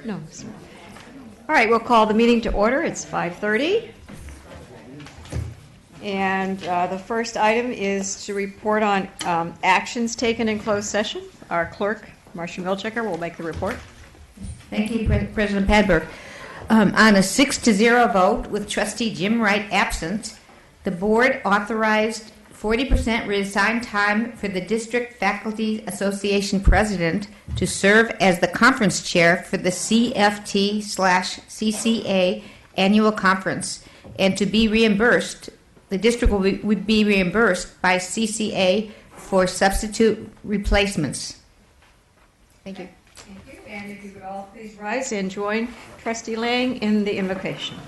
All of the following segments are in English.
No. All right, we'll call the meeting to order. It's 5:30. And the first item is to report on actions taken in closed session. Our clerk, Marcia Milchecker, will make the report. Thank you, President Padberg. On a 6-0 vote with Trustee Jim Wright absent, the board authorized 40% reassigned time for the District Faculty Association President to serve as the conference chair for the CFT/CCA annual conference and to be reimbursed. The district would be reimbursed by CCA for substitute replacements. Thank you. Thank you. And if you could all please rise and join Trustee Lang in the invocation.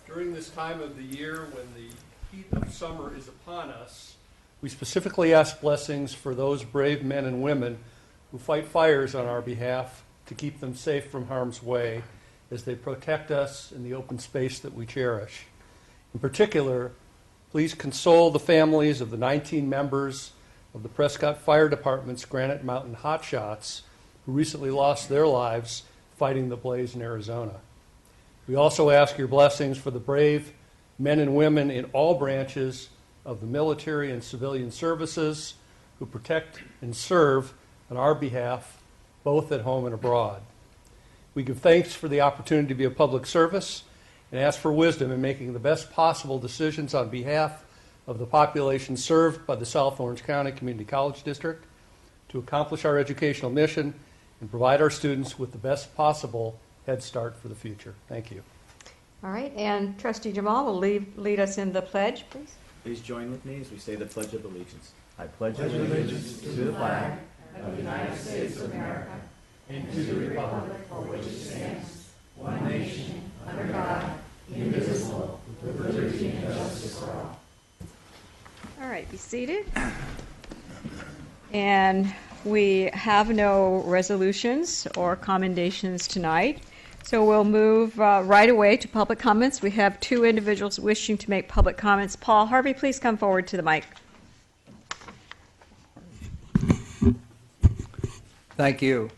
During this time of the year when the heat of summer is upon us, we specifically ask blessings for those brave men and women who fight fires on our behalf to keep them safe from harm's way as they protect us in the open space that we cherish. In particular, please console the families of the 19 members of the Prescott Fire Department's Granite Mountain Hotshots who recently lost their lives fighting the blaze in Arizona. We also ask your blessings for the brave men and women in all branches of the military and civilian services who protect and serve on our behalf, both at home and abroad. We give thanks for the opportunity to be of public service and ask for wisdom in making the best possible decisions on behalf of the population served by the South Orange County Community College District to accomplish our educational mission and provide our students with the best possible head start for the future. Thank you. All right, and Trustee Jemal will lead us in the pledge, please. Please join with me as we say the Pledge of Allegiance. I pledge allegiance to the flag of the United States of America and to the republic for which it stands, one nation, under God, indivisible, with liberty and justice for all. All right, be seated. And we have no resolutions or commendations tonight, so we'll move right away to public comments. We have two individuals wishing to make public comments. Paul Harvey, please come forward to the mic. Thank you.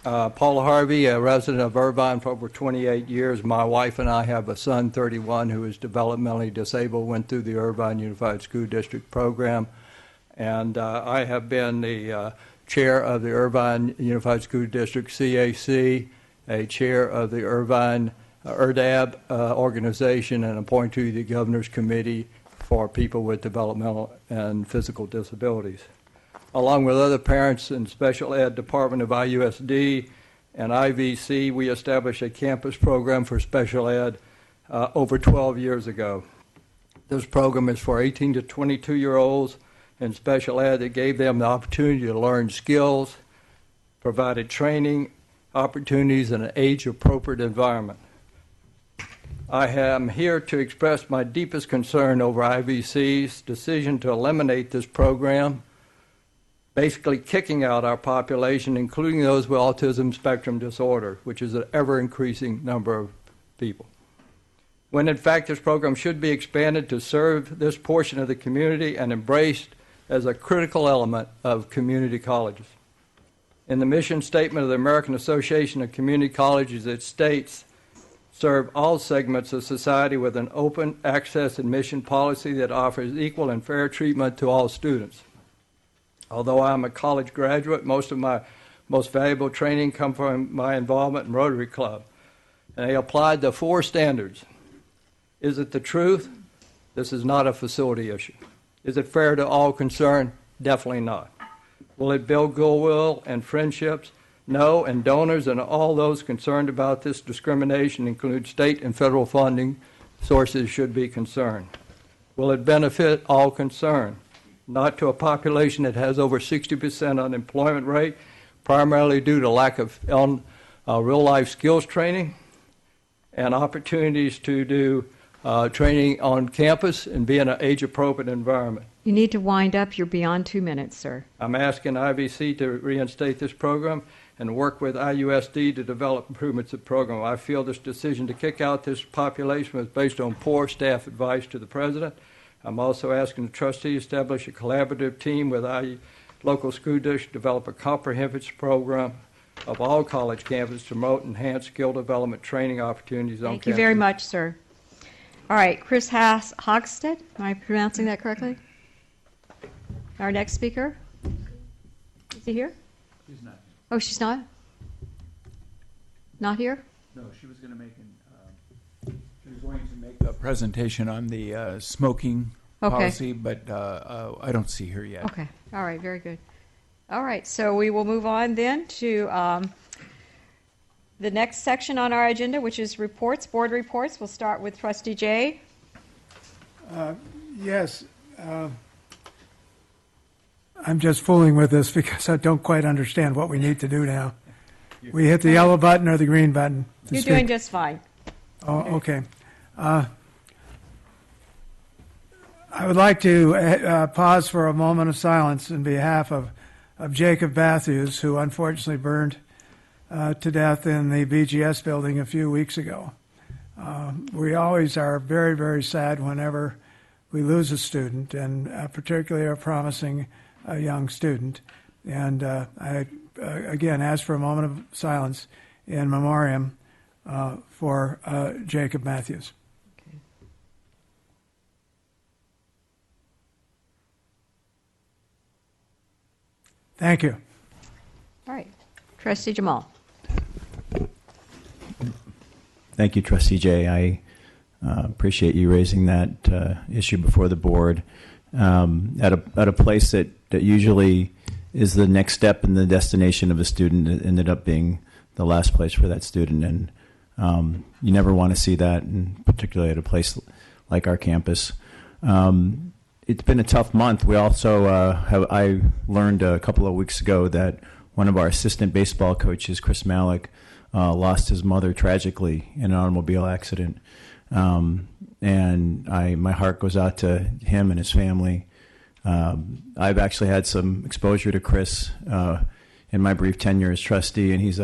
Paul Harvey, a resident of Irvine for over 28 years. My wife and I have a son, 31, who is developmentally disabled, went through the Irvine Unified School District program, and I have been the chair of the Irvine Unified School District CAC, a chair of the Irvine IRDAB organization, and appointed to the Governor's Committee for People with Developmental and Physical Disabilities. Along with other parents in Special Ed Department of IUSD and IVC, we established a campus program for special ed over 12 years ago. This program is for 18 to 22-year-olds in special ed that gave them the opportunity to learn skills, provided training opportunities in an age-appropriate environment. I am here to express my deepest concern over IVC's decision to eliminate this program, basically kicking out our population, including those with autism spectrum disorder, which is an ever-increasing number of people. When in fact this program should be expanded to serve this portion of the community and embraced as a critical element of community colleges. In the mission statement of the American Association of Community Colleges, it states, serve all segments of society with an open access admission policy that offers equal and fair treatment to all students. Although I'm a college graduate, most of my most valuable training comes from my involvement in Rotary Club. And they applied the 4 standards. Is it the truth? This is not a facility issue. Is it fair to all concerned? Definitely not. Will it build goodwill and friendships? No, and donors and all those concerned about this discrimination, include state and federal funding sources, should be concerned. Will it benefit all concerned? Not to a population that has over 60% unemployment rate, primarily due to lack of real-life skills training and opportunities to do training on campus and be in an age-appropriate environment. You need to wind up. You're beyond 2 minutes, sir. I'm asking IVC to reinstate this program and work with IUSD to develop improvements to the program. I feel this decision to kick out this population was based on poor staff advice to the president. I'm also asking the trustees to establish a collaborative team with local school district develop a comprehensive program of all college campuses to promote enhanced skill development training opportunities on campus. Thank you very much, sir. All right, Chris Hogstead, am I pronouncing that correctly? Our next speaker. Is he here? She's not. Oh, she's not? Not here? No, she was going to make a presentation on the smoking policy, but I don't see her yet. Okay. All right. Very good. All right. So we will move on then to the next section on our agenda, which is reports, board reports. We'll start with Trustee Jay. Yes. I'm just fooling with this because I don't quite understand what we need to do now. We hit the yellow button or the green button to You're speak. doing just fine. Oh, okay. I would like to pause for a moment of silence in behalf of Jacob Matthews, who unfortunately burned to death in the BGS building a few weeks ago. We always are very, very sad whenever we lose a student, and particularly a promising young student. And I, again, ask for a moment of silence in memoriam for Jacob Matthews. Thank you. All right. Trustee Jemal. Thank you, Trustee Jay. I appreciate you raising that issue before the board. At a place that usually is the next step in the destination of a student, it ended up being the last place for that student. And you never want to see that, and particularly at a place like our campus. It's been a tough month. We also I learned a couple of weeks ago that one of our assistant baseball coaches, Chris Malik, lost his mother tragically in an automobile accident. And my heart goes out to him and his family. I've actually had some exposure to Chris in my brief tenure as trustee, and he's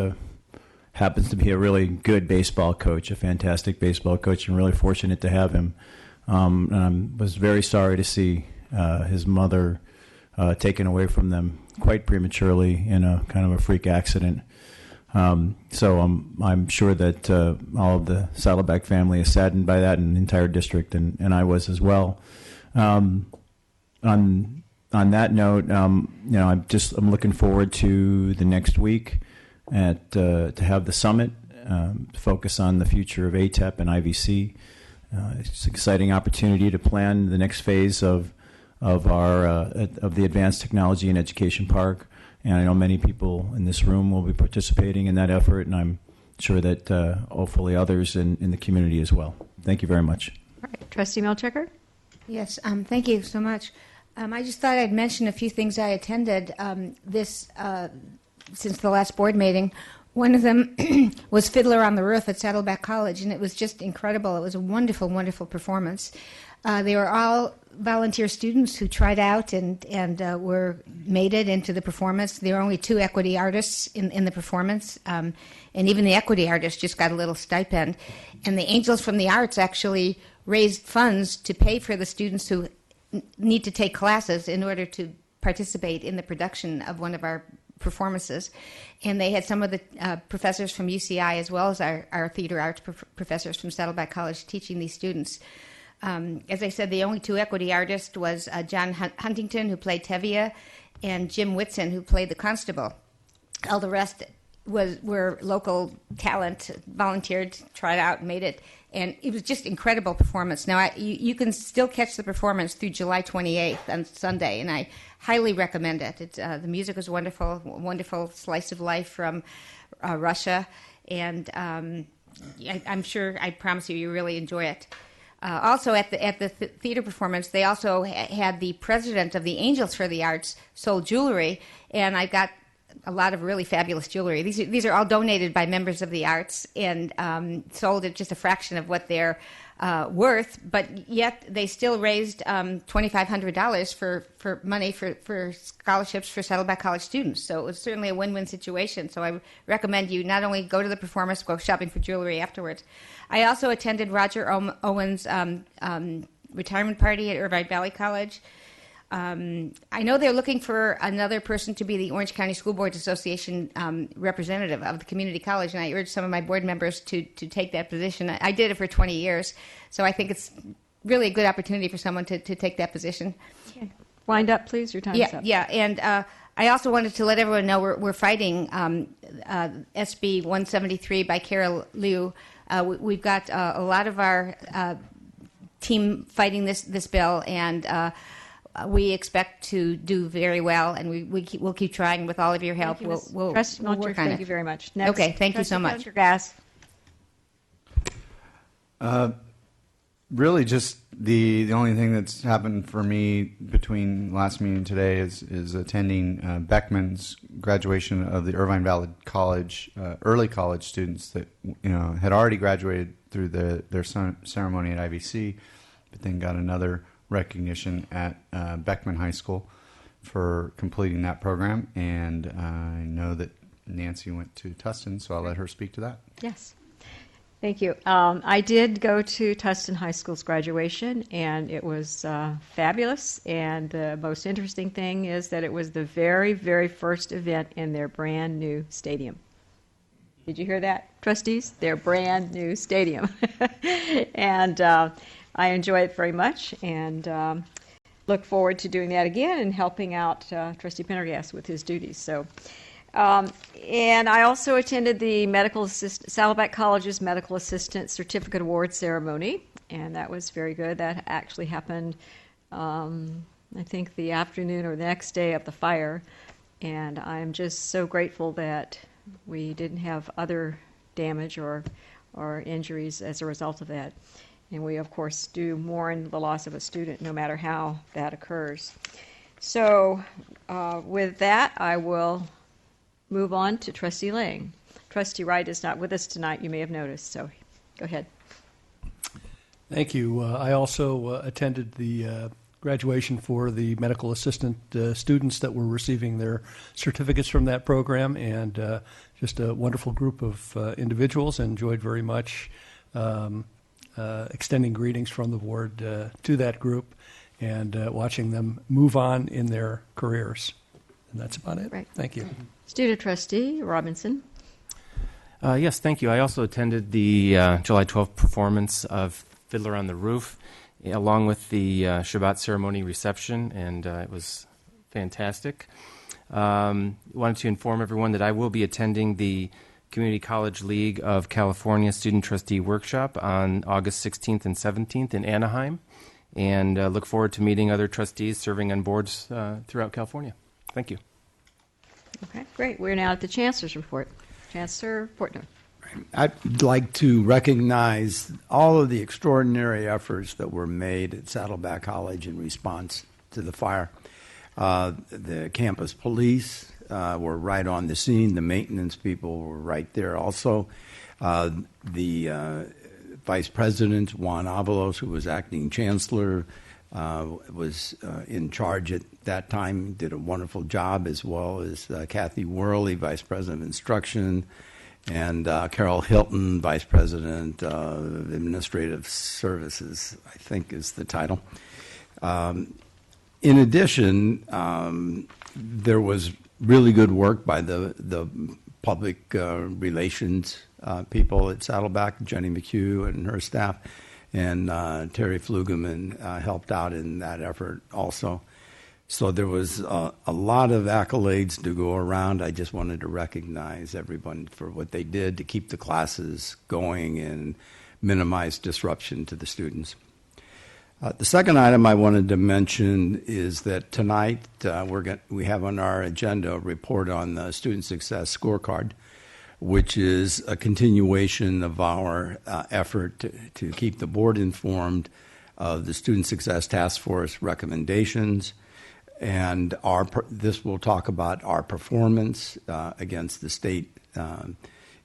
happens to be a really good baseball coach, a fantastic baseball coach, and really fortunate to have him. And I was very sorry to see his mother taken away from them quite prematurely in a kind of a freak accident. So I'm sure that all of the Saddleback family is saddened by that, and the entire district, and I was as well. On that note, I'm looking forward to the next week to have the summit focus on the future of ATEP and IVC. It's an exciting opportunity to plan the next phase of the Advanced Technology and Education Park, and I know many people in this room will be participating in that effort, and I'm sure that hopefully others in the community as well. Thank you very much. All right. Trustee Milchecker. Yes, thank you so much. I just thought I'd mention a few things I attended since the last board meeting. One of them was Fiddler on the Roof at Saddleback College, and it was just incredible. It was a wonderful, wonderful performance. They were all volunteer students who tried out and made it into the performance. There were only 2 equity artists in the performance, and even the equity artist just got a little stipend. And the Angels from the Arts actually raised funds to pay for the students who need to take classes in order to participate in the production of one of our performances. And they had some of the professors from UCI as well as our theater arts professors from Saddleback College teaching these students. As I said, the only 2 equity artists was John Huntington, who played Tevye, and Jim Whitson, who played the constable. All the rest were local talent, volunteered, tried out, made it, and it was just incredible performance. Now, you can still catch the performance through July 28th on Sunday, and I highly recommend it. The music was wonderful, wonderful slice of life from Russia, and I'm sure, I promise you really enjoy it. Also, at the theater performance, they also had the president of the Angels for the Arts sold jewelry, and I got a lot of really fabulous jewelry. These are all donated by members of the arts and sold at just a fraction of what they're worth, but yet they still raised $2,500 for money for scholarships for Saddleback College students. So it was certainly a win-win situation. So I recommend you not only go to the performance, go shopping for jewelry afterwards. I also attended Roger Owen's retirement party at Irvine Valley College. I know they're looking for another person to be the Orange County School Boards Association representative of the community college, and I urge some of my board members to take that position. I did it for 20 years, so I think it's really a good opportunity for someone to take that position. Okay. Wind up, please. Your time's up. Yeah, and I also wanted to let everyone know we're fighting SB 173 by Carol Liu. We've got a lot of our team fighting this bill, and we expect to do very well, and we'll keep trying with all of your help. We'll Trustee Melcher, work on thank it. you very much. Next, Okay, thank you so much. Trustee Prendergast. Really, just the only thing that's happened for me between last meeting and today is attending Beckman's graduation of the Irvine Valley College early college students that had already graduated through their ceremony at IVC, but then got another recognition at Beckman High School for completing that program. And I know that Nancy went to Tustin, so I'll let her speak to that. Yes. Thank you. I did go to Tustin High School's graduation, and it was fabulous. And the most interesting thing is that it was the very, very first event in their brand new stadium. Did you hear that, trustees? Their brand new stadium. And I enjoy it very much, and look forward to doing that again and helping out Trustee Prendergast with his duties. So. And I also attended the Saddleback College's Medical Assistant Certificate Award ceremony, and that was very good. That actually happened, I think, the afternoon or the next day of the fire, and I'm just so grateful that we didn't have other damage or injuries as a result of that. And we, of course, do mourn the loss of a student no matter how that occurs. So with that, I will move on to Trustee Lang. Trustee Wright is not with us tonight, you may have noticed, so go ahead. Thank you. I also attended the graduation for the medical assistant students that were receiving their certificates from that program, and just a wonderful group of individuals. Enjoyed very much extending greetings from the board to that group and watching them move on in their careers. And that's about it. Right. Thank you. Student Trustee Robinson. Yes, thank you. I also attended the July 12th performance of Fiddler on the Roof, along with the Shabbat ceremony reception, and it was fantastic. Wanted to inform everyone that I will be attending the Community College League of California Student Trustee Workshop on August 16th and 17th in Anaheim, and look forward to meeting other trustees serving on boards throughout California. Thank you. Okay, great. We're now at the Chancellor's report. Chancellor Portner. I'd like to recognize all of the extraordinary efforts that were made at Saddleback College in response to the fire. The campus police were right on the scene. The maintenance people were right there also. The Vice President, Juan Avalos, who was acting Chancellor, was in charge at that time, did a wonderful job, as well as Kathy Worley, Vice President of Instruction, and Carol Hilton, Vice President of Administrative Services, I think is the title. In addition, there was really good work by the public relations people at Saddleback, Jenny McHugh and her staff, and Terry Flugeman helped out in that effort also. So there was a lot of accolades to go around. I just wanted to recognize everyone for what they did to keep the classes going and minimize disruption to the students. The second item I wanted to mention is that tonight we have on our agenda a report on the Student Success Scorecard, which is a continuation of our effort to keep the board informed of the Student Success Task Force recommendations. And this will talk about our performance against the state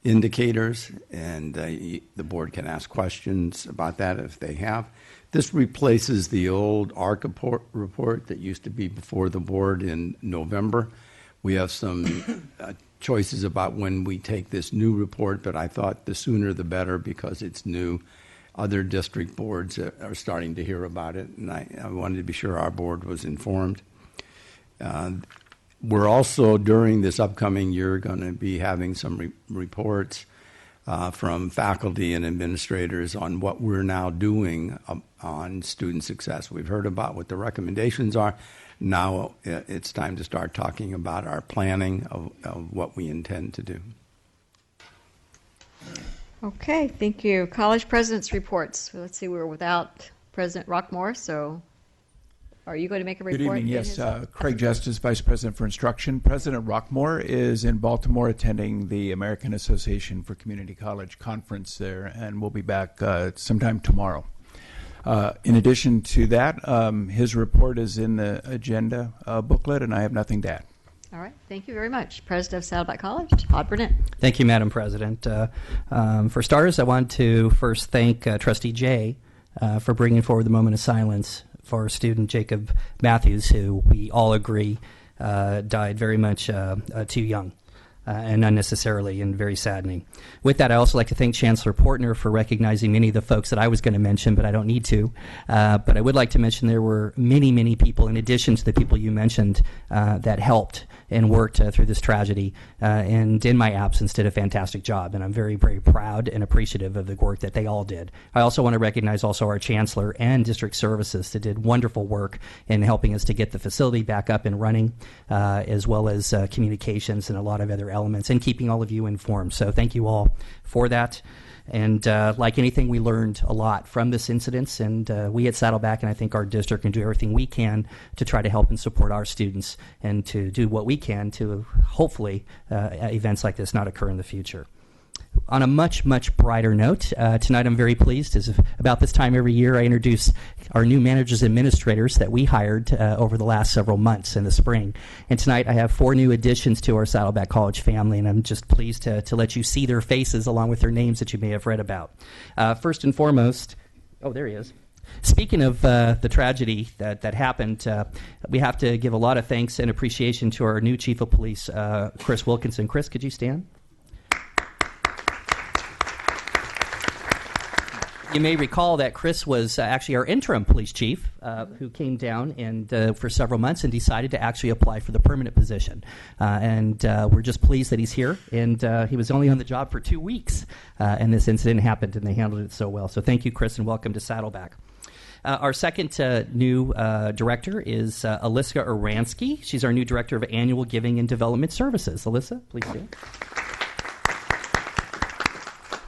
indicators, and the board can ask questions about that if they have. This replaces the old ARC report that used to be before the board in November. We have some choices about when we take this new report, but I thought the sooner the better because it's new. other district boards are starting to hear about it, and I wanted to be sure our board was informed. We're also, during this upcoming year, going to be having some reports from faculty and administrators on what we're now doing on student success. We've heard about what the recommendations are. Now it's time to start talking about our planning of what we intend to do. Okay, thank you. College presidents' reports. Let's see, we're without President Rockmore, so are you going to make a report? Good evening. Yes, Craig Justice, Vice President for Instruction. President Rockmore is in Baltimore attending the American Association for Community College conference there, and we'll be back sometime tomorrow. In addition to that, his report is in the agenda booklet, and I have nothing to add. All right, thank you very much. President of Saddleback College, Todd Burnett. Thank you, Madam President. For starters, I want to first thank Trustee Jay for bringing forward the moment of silence for student Jacob Matthews, who we all agree died very much too young. And unnecessarily and very saddening. With that, I also like to thank Chancellor Portner for recognizing many of the folks that I was going to mention, but I don't need to. But I would like to mention there were many, many people, in addition to the people you mentioned, that helped and worked through this tragedy, and in my absence did a fantastic job. And I'm very, very proud and appreciative of the work that they all did. I also want to recognize also our Chancellor and District Services that did wonderful work in helping us to get the facility back up and running, as well as communications and a lot of other elements, and keeping all of you informed. So thank you all for that. And like anything, we learned a lot from this incident, and we at Saddleback, and I think our district, can do everything we can to try to help and support our students and to do what we can to hopefully events like this not occur in the future. On a much, much brighter note, tonight I'm very pleased, as about this time every year I introduce our new managers and administrators that we hired over the last several months in the spring. And tonight I have 4 new additions to our Saddleback College family, and I'm just pleased to let you see their faces along with their names that you may have read about. First and foremost, oh, there he is. Speaking of the tragedy that happened, we have to give a lot of thanks and appreciation to our new Chief of Police, Chris Wilkinson. Chris, could you stand? You may recall that Chris was actually our interim police chief who came down and for several months and decided to actually apply for the permanent position. And we're just pleased that he's here. And he was only on the job for 2 weeks, and this incident happened, and they handled it so well. So thank you, Chris, and welcome to Saddleback. Our second new director is Alyssa Oransky. She's our new director of Annual Giving and Development Services. Alyssa, please stand.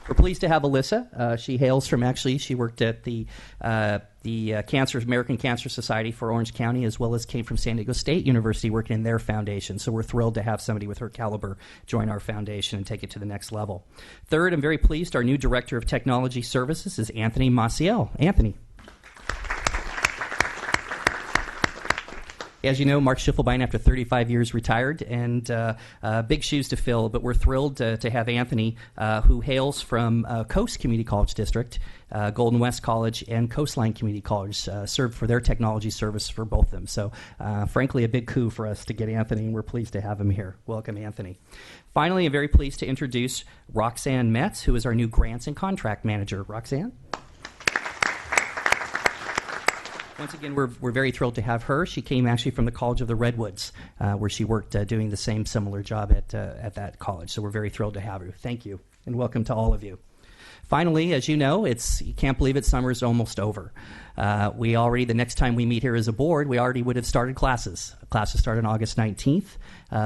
We're pleased to have Alyssa. She hails from, she worked at the American Cancer Society for Orange County, as well as came from San Diego State University working in their foundation. So we're thrilled to have somebody with her caliber join our foundation and take it to the next level. Third, I'm very pleased, our new Director of Technology Services is Anthony Maciel. Anthony. As you know, Mark Schiffelbein, after 35 years, retired, and big shoes to fill, but we're thrilled to have Anthony, who hails from Coast Community College District, Golden West College, and Coastline Community College, served for their technology service for both of them. So, frankly, a big coup for us to get Anthony, and we're pleased to have him here. Welcome, Anthony. Finally, I'm very pleased to introduce Roxanne Metz, who is our new Grants and Contract Manager. Roxanne? Once again, we're very thrilled to have her. She came actually from the College of the Redwoods, where she worked doing the same similar job at that college. So we're very thrilled to have her. Thank you, and welcome to all of you. Finally, as you know, you can't believe it, summer is almost over. The next time we meet here as a board, we already would have started classes. Classes start on August 19th.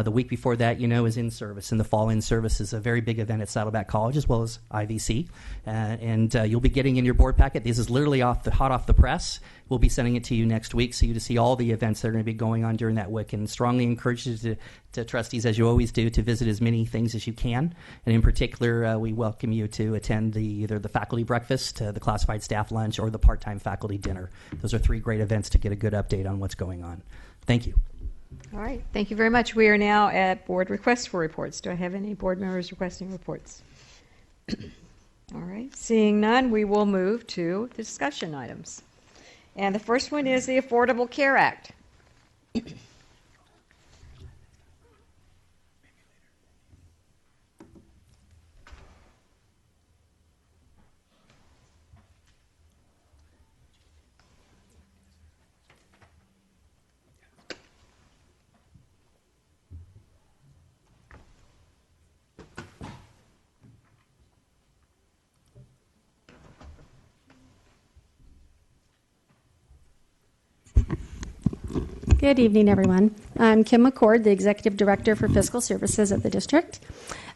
The week before that, is in-service, and the fall in-service is a very big event at Saddleback College, as well as IVC. And you'll be getting in your board packet. This is literally hot off the press. We'll be sending it to you next week, so you to see all the events that are going to be going on during that week, and strongly encourage you to trustees, as you always do, to visit as many things as you can. And in particular, we welcome you to attend either the faculty breakfast, the classified staff lunch, or the part-time faculty dinner. Those are 3 great events to get a good update on what's going on. Thank you. All right. Thank you very much. We are now at board requests for reports. Do I have any board members requesting reports? All right. Seeing none, we will move to the discussion items. And the first one is the Affordable Care Act. Good evening, everyone. I'm Kim McCord, the Executive Director for Fiscal Services at the district.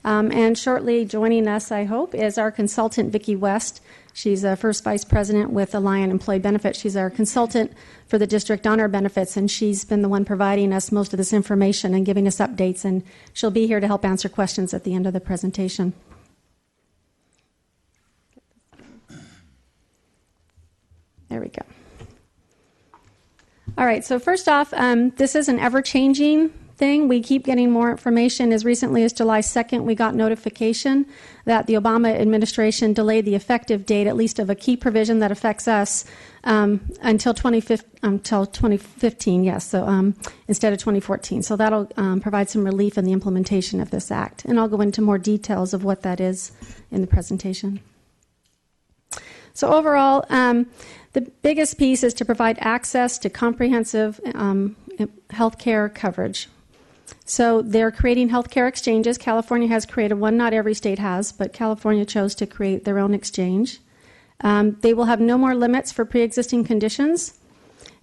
And shortly joining us, I hope, is our consultant, Vicki West. She's a First Vice President with Alliant Employee Benefits. She's our consultant for the district on our benefits, and she's been the one providing us most of this information and giving us updates, and she'll be here to help answer questions at the end of the presentation. There we go. All right, so first off, this is an ever-changing thing. We keep getting more information. As recently as July 2nd, we got notification that the Obama administration delayed the effective date, at least of a key provision that affects us, until 2015, yes, so instead of 2014. So that'll provide some relief in the implementation of this act. And I'll go into more details of what that is in the presentation. So overall, the biggest piece is to provide access to comprehensive health care coverage. So they're creating health care exchanges. California has created one, not every state has, but California chose to create their own exchange. They will have no more limits for pre-existing conditions.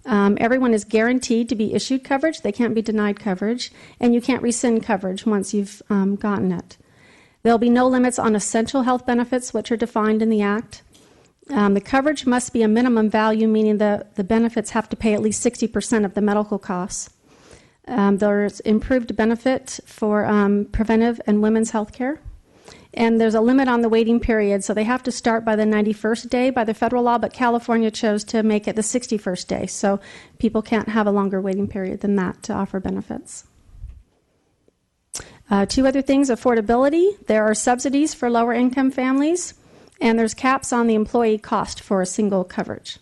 Everyone is guaranteed to be issued coverage. They can't be denied coverage, and you can't rescind coverage once you've gotten it. There'll be no limits on essential health benefits, which are defined in the Act. The coverage must be a minimum value, meaning the benefits have to pay at least 60% of the medical costs. There's improved benefit for preventive and women's health care. And there's a limit on the waiting period, so they have to start by the 91st day by the federal law, but California chose to make it the 61st day, so people can't have a longer waiting period than that to offer benefits. Two other things, affordability. There are subsidies for lower income families, and there's caps on the employee cost for a single coverage.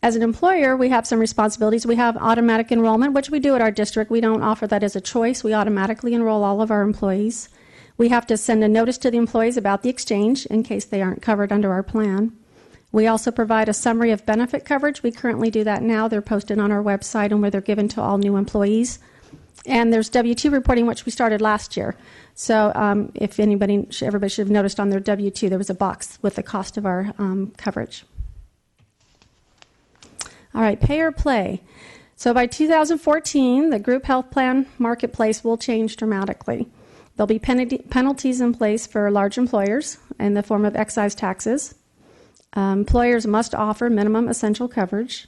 As an employer, we have some responsibilities. We have automatic enrollment, which we do at our district. We don't offer that as a choice. We automatically enroll all of our employees. We have to send a notice to the employees about the exchange in case they aren't covered under our plan. We also provide a summary of benefit coverage. We currently do that now. They're posted on our website and where they're given to all new employees. And there's W-2 reporting, which we started last year. So if everybody should have noticed on their W-2, there was a box with the cost of our coverage. All right, pay or play. So by 2014, the group health plan marketplace will change dramatically. There'll be penalties in place for large employers in the form of excise taxes. Employers must offer minimum essential coverage.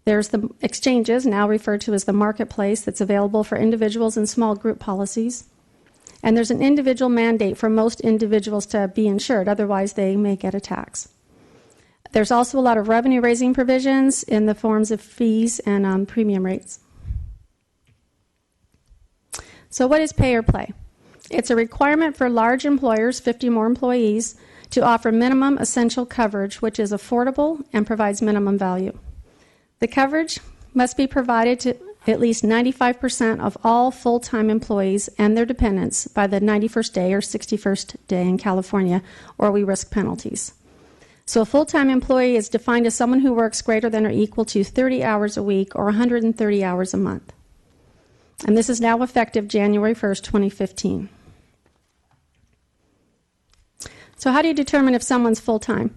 There's the exchanges, now referred to as the marketplace, that's available for individuals and small group policies. And there's an individual mandate for most individuals to be insured, otherwise they may get a tax. There's also a lot of revenue-raising provisions in the forms of fees and premium rates. So what is pay or play? It's a requirement for large employers, 50 more employees, to offer minimum essential coverage, which is affordable and provides minimum value. The coverage must be provided to at least 95% of all full-time employees and their dependents by the 91st day or 61st day in California, or we risk penalties. So a full-time employee is defined as someone who works greater than or equal to 30 hours a week or 130 hours a month. And this is now effective January 1st, 2015. So how do you determine if someone's full-time?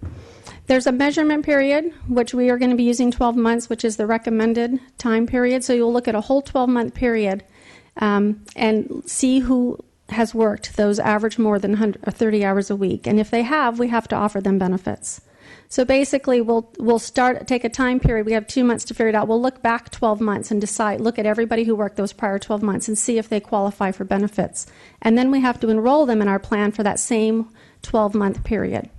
There's a measurement period, which we are going to be using 12 months, which is the recommended time period. So you'll look at a whole 12-month period and see who has worked those average more than 30 hours a week. And if they have, we have to offer them benefits. So basically, we'll take a time period. We have 2 months to figure it out. We'll look back 12 months and look at everybody who worked those prior 12 months and see if they qualify for benefits. And then we have to enroll them in our plan for that same 12-month period.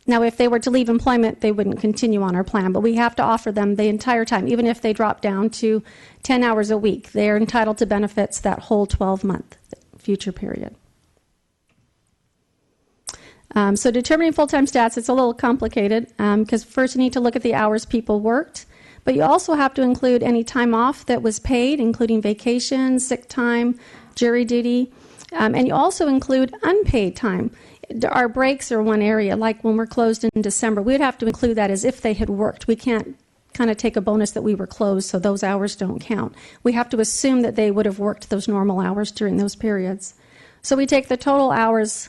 Now, if they were to leave employment, they wouldn't continue on our plan, but we have to offer them the entire time. Even if they drop down to 10 hours a week, they're entitled to benefits that whole 12-month future period. So determining full-time stats, it's a little complicated because first you need to look at the hours people worked, but you also have to include any time off that was paid, including vacation, sick time, jury duty, and you also include unpaid time. Our breaks are one area, like when we're closed in December, we'd have to include that as if they had worked. We can't kind of take a bonus that we were closed, so those hours don't count. We have to assume that they would have worked those normal hours during those periods. So we take the total hours,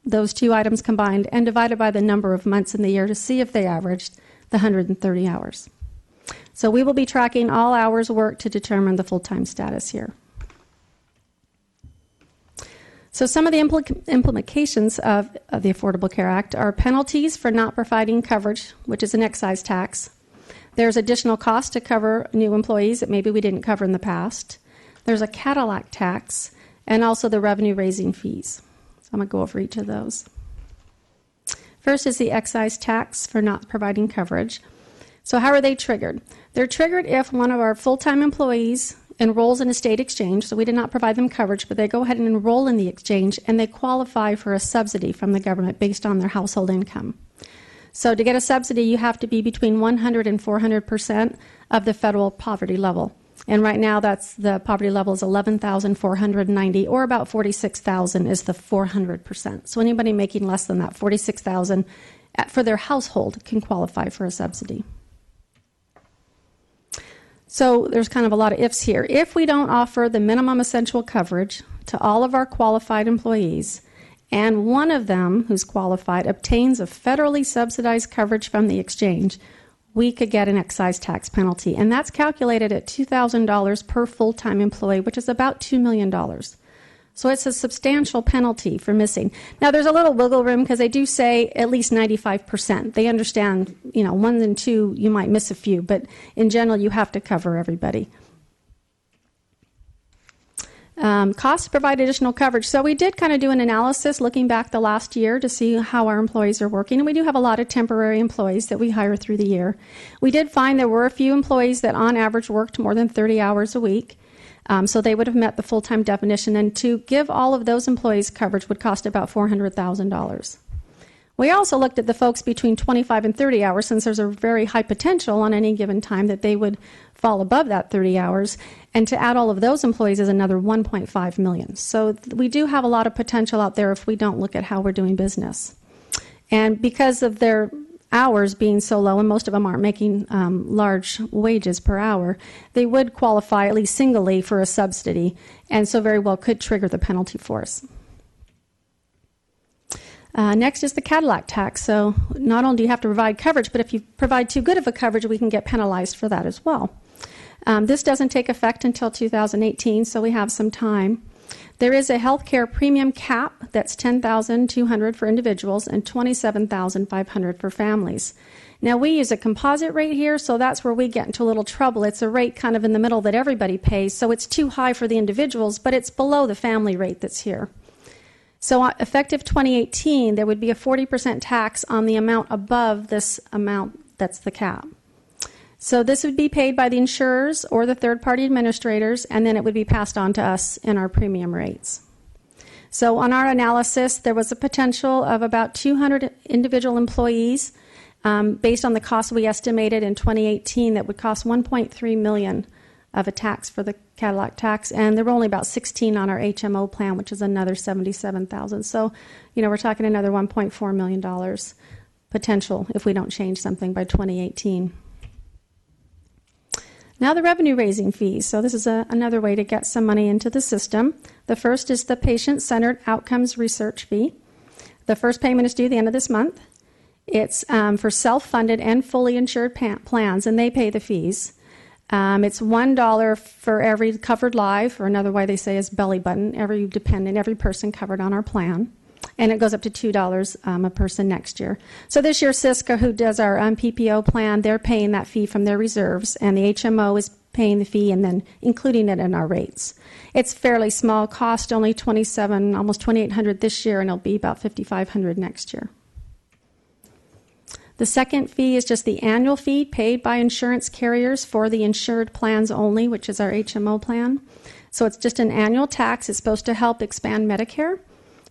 those two items combined, and divide it by the number of months in the year to see if they averaged the 130 hours. So we will be tracking all hours worked to determine the full-time status here. So some of the implications of the Affordable Care Act are penalties for not providing coverage, which is an excise tax. There's additional cost to cover new employees that maybe we didn't cover in the past. There's a Cadillac tax, and also the revenue-raising fees. So I'm going to go over each of those. First is the excise tax for not providing coverage. So how are they triggered? They're triggered if one of our full-time employees enrolls in a state exchange, so we did not provide them coverage, but they go ahead and enroll in the exchange, and they qualify for a subsidy from the government based on their household income. So to get a subsidy, you have to be between 100 and 400% of the federal poverty level. And right now, the poverty level is 11,490, or about 46,000 is the 400%. So anybody making less than that, 46,000 for their household, can qualify for a subsidy. So there's kind of a lot of ifs here. If we don't offer the minimum essential coverage to all of our qualified employees, and one of them who's qualified obtains a federally subsidized coverage from the exchange, we could get an excise tax penalty. And that's calculated at $2,000 per full-time employee, which is about $2 million. So it's a substantial penalty for missing. Now, there's a little wiggle room because they do say at least 95%. They understand, 1 and 2, you might miss a few, but in general, you have to cover everybody. Costs to provide additional coverage. So we did kind of do an analysis looking back the last year to see how our employees are working. And we do have a lot of temporary employees that we hire through the year. We did find there were a few employees that on average worked more than 30 hours a week. So they would have met the full-time definition. And to give all of those employees coverage would cost about $400,000. We also looked at the folks between 25 and 30 hours, since there's a very high potential on any given time that they would fall above that 30 hours. And to add all of those employees is another $1.5 million. So we do have a lot of potential out there if we don't look at how we're doing business. And because of their hours being so low, and most of them aren't making large wages per hour, they would qualify at least singly for a subsidy, and so very well could trigger the penalty for us. Next is the Cadillac tax. So not only do you have to provide coverage, but if you provide too good of a coverage, we can get penalized for that as well. This doesn't take effect until 2018, so we have some time. There is a health care premium cap that's $10,200 for individuals and $27,500 for families. Now, we use a composite rate here, so that's where we get into a little trouble. It's a rate kind of in the middle that everybody pays, so it's too high for the individuals, but it's below the family rate that's here. So effective 2018, there would be a 40% tax on the amount above this amount that's the cap. So this would be paid by the insurers or the third-party administrators, and then it would be passed on to us in our premium rates. So on our analysis, there was a potential of about 200 individual employees based on the cost we estimated in 2018 that would cost $1.3 million of a tax for the Cadillac tax, and there were only about 16 on our HMO plan, which is another $77,000. So, we're talking another $1.4 million potential if we don't change something by 2018. Now the revenue-raising fees. So this is another way to get some money into the system. The first is the patient-centered outcomes research fee. The first payment is due the end of this month. It's for self-funded and fully insured plans, and they pay the fees. It's $1 for every covered life, or another way they say is belly button, every dependent, every person covered on our plan. And it goes up to $2 a person next year. So this year, CISCA, who does our PPO plan, they're paying that fee from their reserves, and the HMO is paying the fee and then including it in our rates. It's fairly small cost, only $2,700, almost $2,800 this year, and it'll be about $5,500 next year. The second fee is just the annual fee paid by insurance carriers for the insured plans only, which is our HMO plan. So it's just an annual tax. It's supposed to help expand Medicare.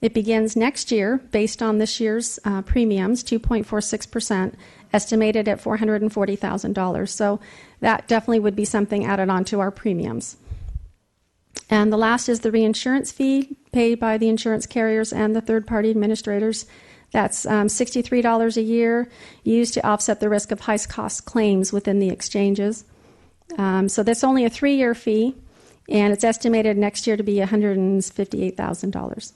It begins next year based on this year's premiums, 2.46%, estimated at $440,000. So that definitely would be something added on to our premiums. And the last is the reinsurance fee paid by the insurance carriers and the third-party administrators. That's $63 a year, used to offset the risk of high-cost claims within the exchanges. So that's only a 3-year fee, and it's estimated next year to be $158,000.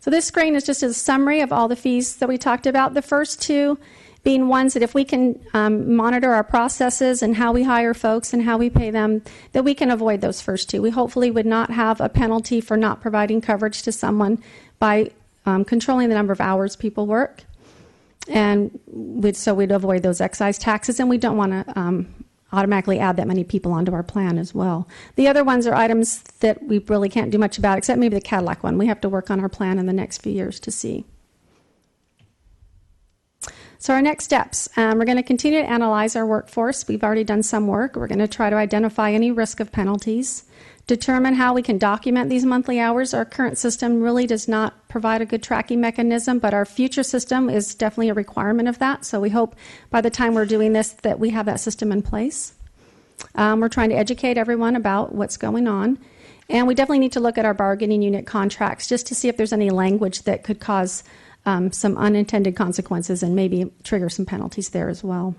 So this screen is just a summary of all the fees that we talked about. The first two being ones that if we can monitor our processes and how we hire folks and how we pay them, that we can avoid those first two. We hopefully would not have a penalty for not providing coverage to someone by controlling the number of hours people work. And so we'd avoid those excise taxes, and we don't want to automatically add that many people onto our plan as well. The other ones are items that we really can't do much about, except maybe the Cadillac one. We have to work on our plan in the next few years to see. So our next steps, we're going to continue to analyze our workforce. We've already done some work. We're going to try to identify any risk of penalties, determine how we can document these monthly hours. Our current system really does not provide a good tracking mechanism, but our future system is definitely a requirement of that. So we hope by the time we're doing this that we have that system in place. We're trying to educate everyone about what's going on. And we definitely need to look at our bargaining unit contracts just to see if there's any language that could cause some unintended consequences and maybe trigger some penalties there as well.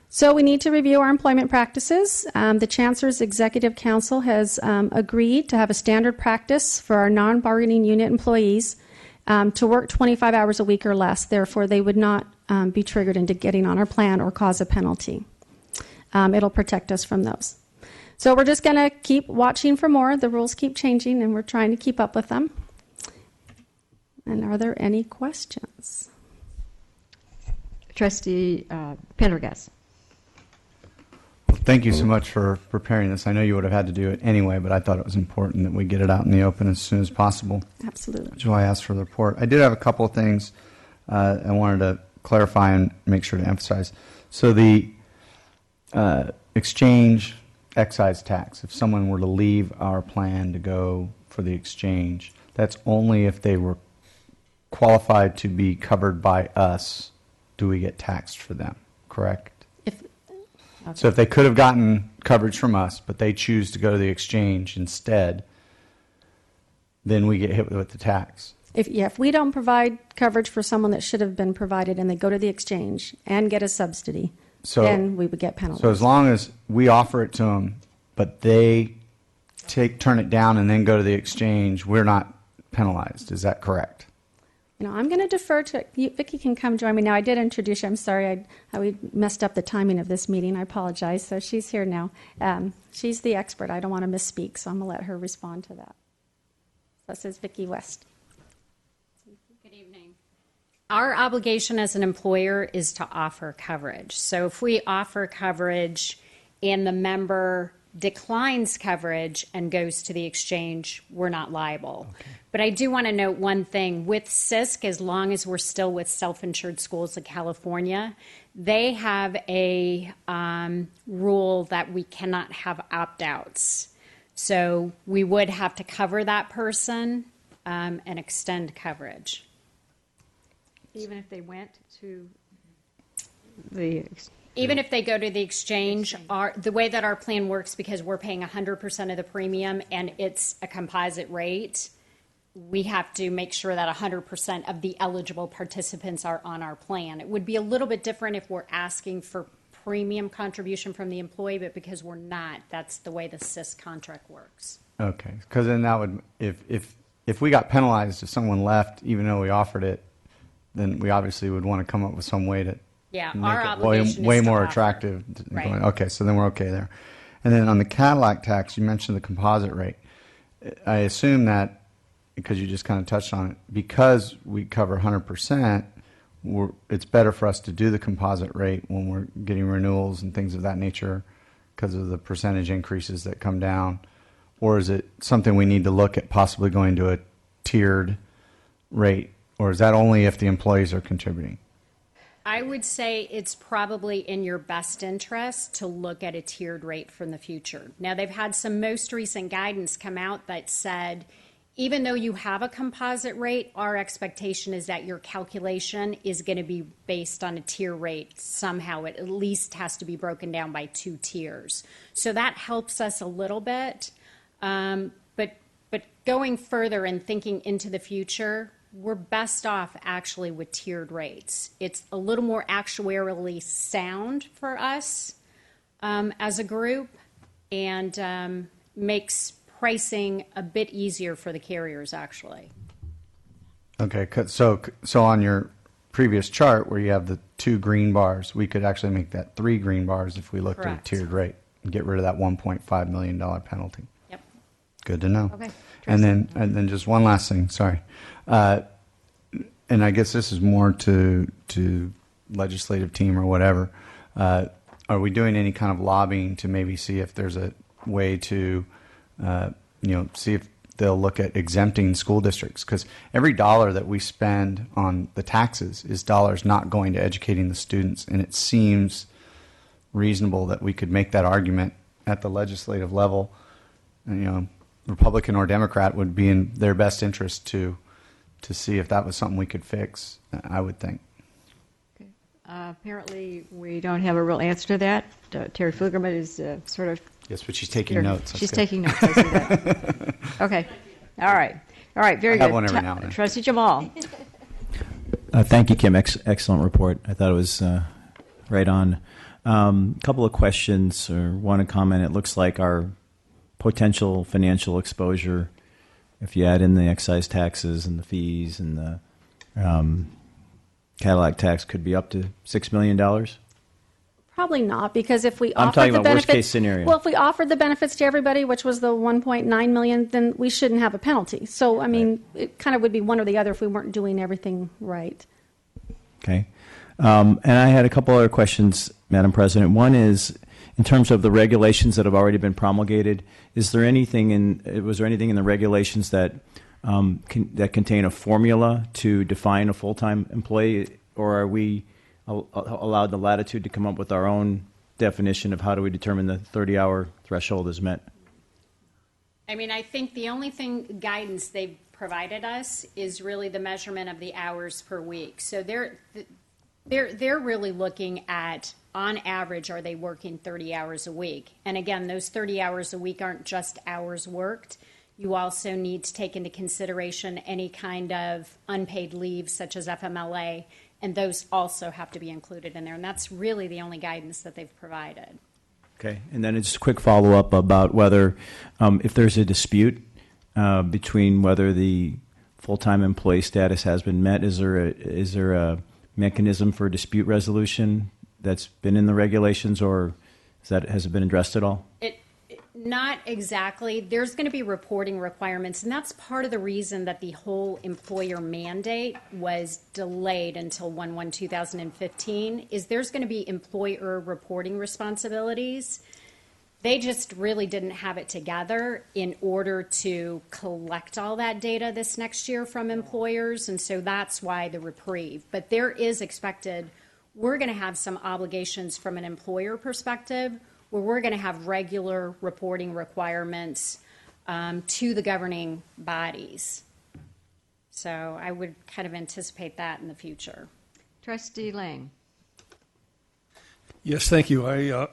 So we need to review our employment practices. The Chancellor's Executive Council has agreed to have a standard practice for our non-bargaining unit employees to work 25 hours a week or less. Therefore, they would not be triggered into getting on our plan or cause a penalty. It'll protect us from those. So we're just going to keep watching for more. The rules keep changing, and we're trying to keep up with them. And are there any questions? Trustee Prendergast. Well, thank you so much for preparing this. I know you would have had to do it anyway, but I thought it was important that we get it out in the open as soon as possible. Absolutely. Which is why I asked for the report. I did have a couple of things I wanted to clarify and make sure to emphasize. So the exchange excise tax, if someone were to leave our plan to go for the exchange, that's only if they were qualified to be covered by us, do we get taxed for them, correct? Okay. So if they could have gotten coverage from us, but they choose to go to the exchange instead, then we get hit with the tax. If we don't provide coverage for someone that should have been provided and they go to the exchange and get a subsidy, then we would get penalized. So as long as we offer it to them, but they turn it down and then go to the exchange, we're not penalized. Is that correct? I'm going to defer to you. Vicki can come join me now. I did introduce you. I'm sorry we messed up the timing of this meeting. I apologize. So she's here now. She's the expert. I don't want to misspeak, so I'm going to let her respond to that. So this is Vicki West. Good evening. Our obligation as an employer is to offer coverage. So if we offer coverage and the member declines coverage and goes to the exchange, we're not liable. Okay. But I do want to note one thing. With SISC, as long as we're still with self-insured schools of California, they have a rule that we cannot have opt-outs. So we would have to cover that person and extend coverage. Even if they went to the... Even if they go to the exchange, the way that our plan works, because we're paying 100% of the premium and it's a composite rate, we have to make sure that 100% of the eligible participants are on our plan. It would be a little bit different if we're asking for premium contribution from the employee, but because we're not, that's the way the SIS contract works. Okay, because then that would, if we got penalized if someone left, even though we offered it, then we obviously would want to come up with some way to make our it obligation way is to more offer. attractive. Right. Okay, so then we're okay there. And then on the Cadillac tax, you mentioned the composite rate. I assume that, because you just kind of touched on it, because we cover 100%, it's better for us to do the composite rate when we're getting renewals and things of that nature because of the percentage increases that come down. Or is it something we need to look at possibly going to a tiered rate? Or is that only if the employees are contributing? I would say it's probably in your best interest to look at a tiered rate from the future. Now, they've had some most recent guidance come out that said, even though you have a composite rate, our expectation is that your calculation is going to be based on a tier rate somehow. It at least has to be broken down by 2 tiers. So that helps us a little bit. But going further and thinking into the future, we're best off actually with tiered rates. It's a little more actuarially sound for us as a group and makes pricing a bit easier for the carriers, actually. Okay, so on your previous chart where you have the 2 green bars, we could actually make that 3 green bars if we looked at a Correct. tiered rate and get rid of that $1.5 million penalty. Yep. Good to know. Okay. And then just one last thing, sorry. And I guess this is more to legislative team or whatever. Are we doing any kind of lobbying to maybe see if there's a way to, see if they'll look at exempting school districts? Because every dollar that we spend on the taxes is dollars not going to educating the students. And it seems reasonable that we could make that argument at the legislative level. And, Republican or Democrat would be in their best interest to see if that was something we could fix, I would think. Okay. Apparently, we don't have a real answer to that. Terry Flugerman is sort of... Yes, but she's taking here. notes. That's She's good. taking notes. I see that. Okay. All right. Very I good. have one every now and then. Trustee Jemal. Thank you, Kim. Excellent report. I thought it was right on. Couple of questions or one comment. It looks like our potential financial exposure, if you add in the excise taxes and the fees and the Cadillac tax, could be up to $6 million. Probably not, because if we I'm offered talking the about worst benefits, case scenario. well, if we offered the benefits to everybody, which was the 1.9 million, then we shouldn't have a penalty. So, I mean, it kind of would be one or the other if we weren't doing everything right. Okay. And I had a couple other questions, Madam President. One is, in terms of the regulations that have already been promulgated, was there anything in the regulations that that contain a formula to define a full-time employee, or are we allowed the latitude to come up with our own definition of how do we determine the 30-hour threshold is met? I mean, I think the only guidance they've provided us is really the measurement of the hours per week. So they're really looking at, on average, are they working 30 hours a week? And again, those 30 hours a week aren't just hours worked. You also need to take into consideration any kind of unpaid leave, such as FMLA, and those also have to be included in there. And that's really the only guidance that they've provided. Okay. And then just a quick follow-up about whether, if there's a dispute between whether the full-time employee status has been met, is there a mechanism for dispute resolution that's been in the regulations, or has it been addressed at all? Not exactly. There's going to be reporting requirements, and that's part of the reason that the whole employer mandate was delayed until 1/1/2015, is there's going to be employer reporting responsibilities. They just really didn't have it together in order to collect all that data this next year from employers, and so that's why the reprieve. But there is expected, we're going to have some obligations from an employer perspective where we're going to have regular reporting requirements to the governing bodies. So I would kind of anticipate that in the future. Trustee Lang. Yes, thank you. I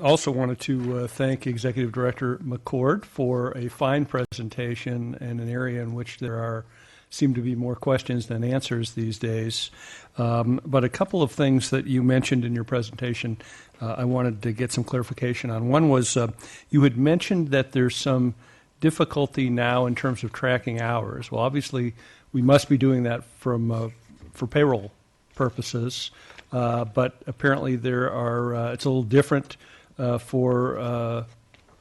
also wanted to thank Executive Director McCord for a fine presentation in an area in which there seem to be more questions than answers these days. But a couple of things that you mentioned in your presentation I wanted to get some clarification on. One was you had mentioned that there's some difficulty now in terms of tracking hours. Well, obviously, we must be doing that for payroll purposes, but apparently it's a little different for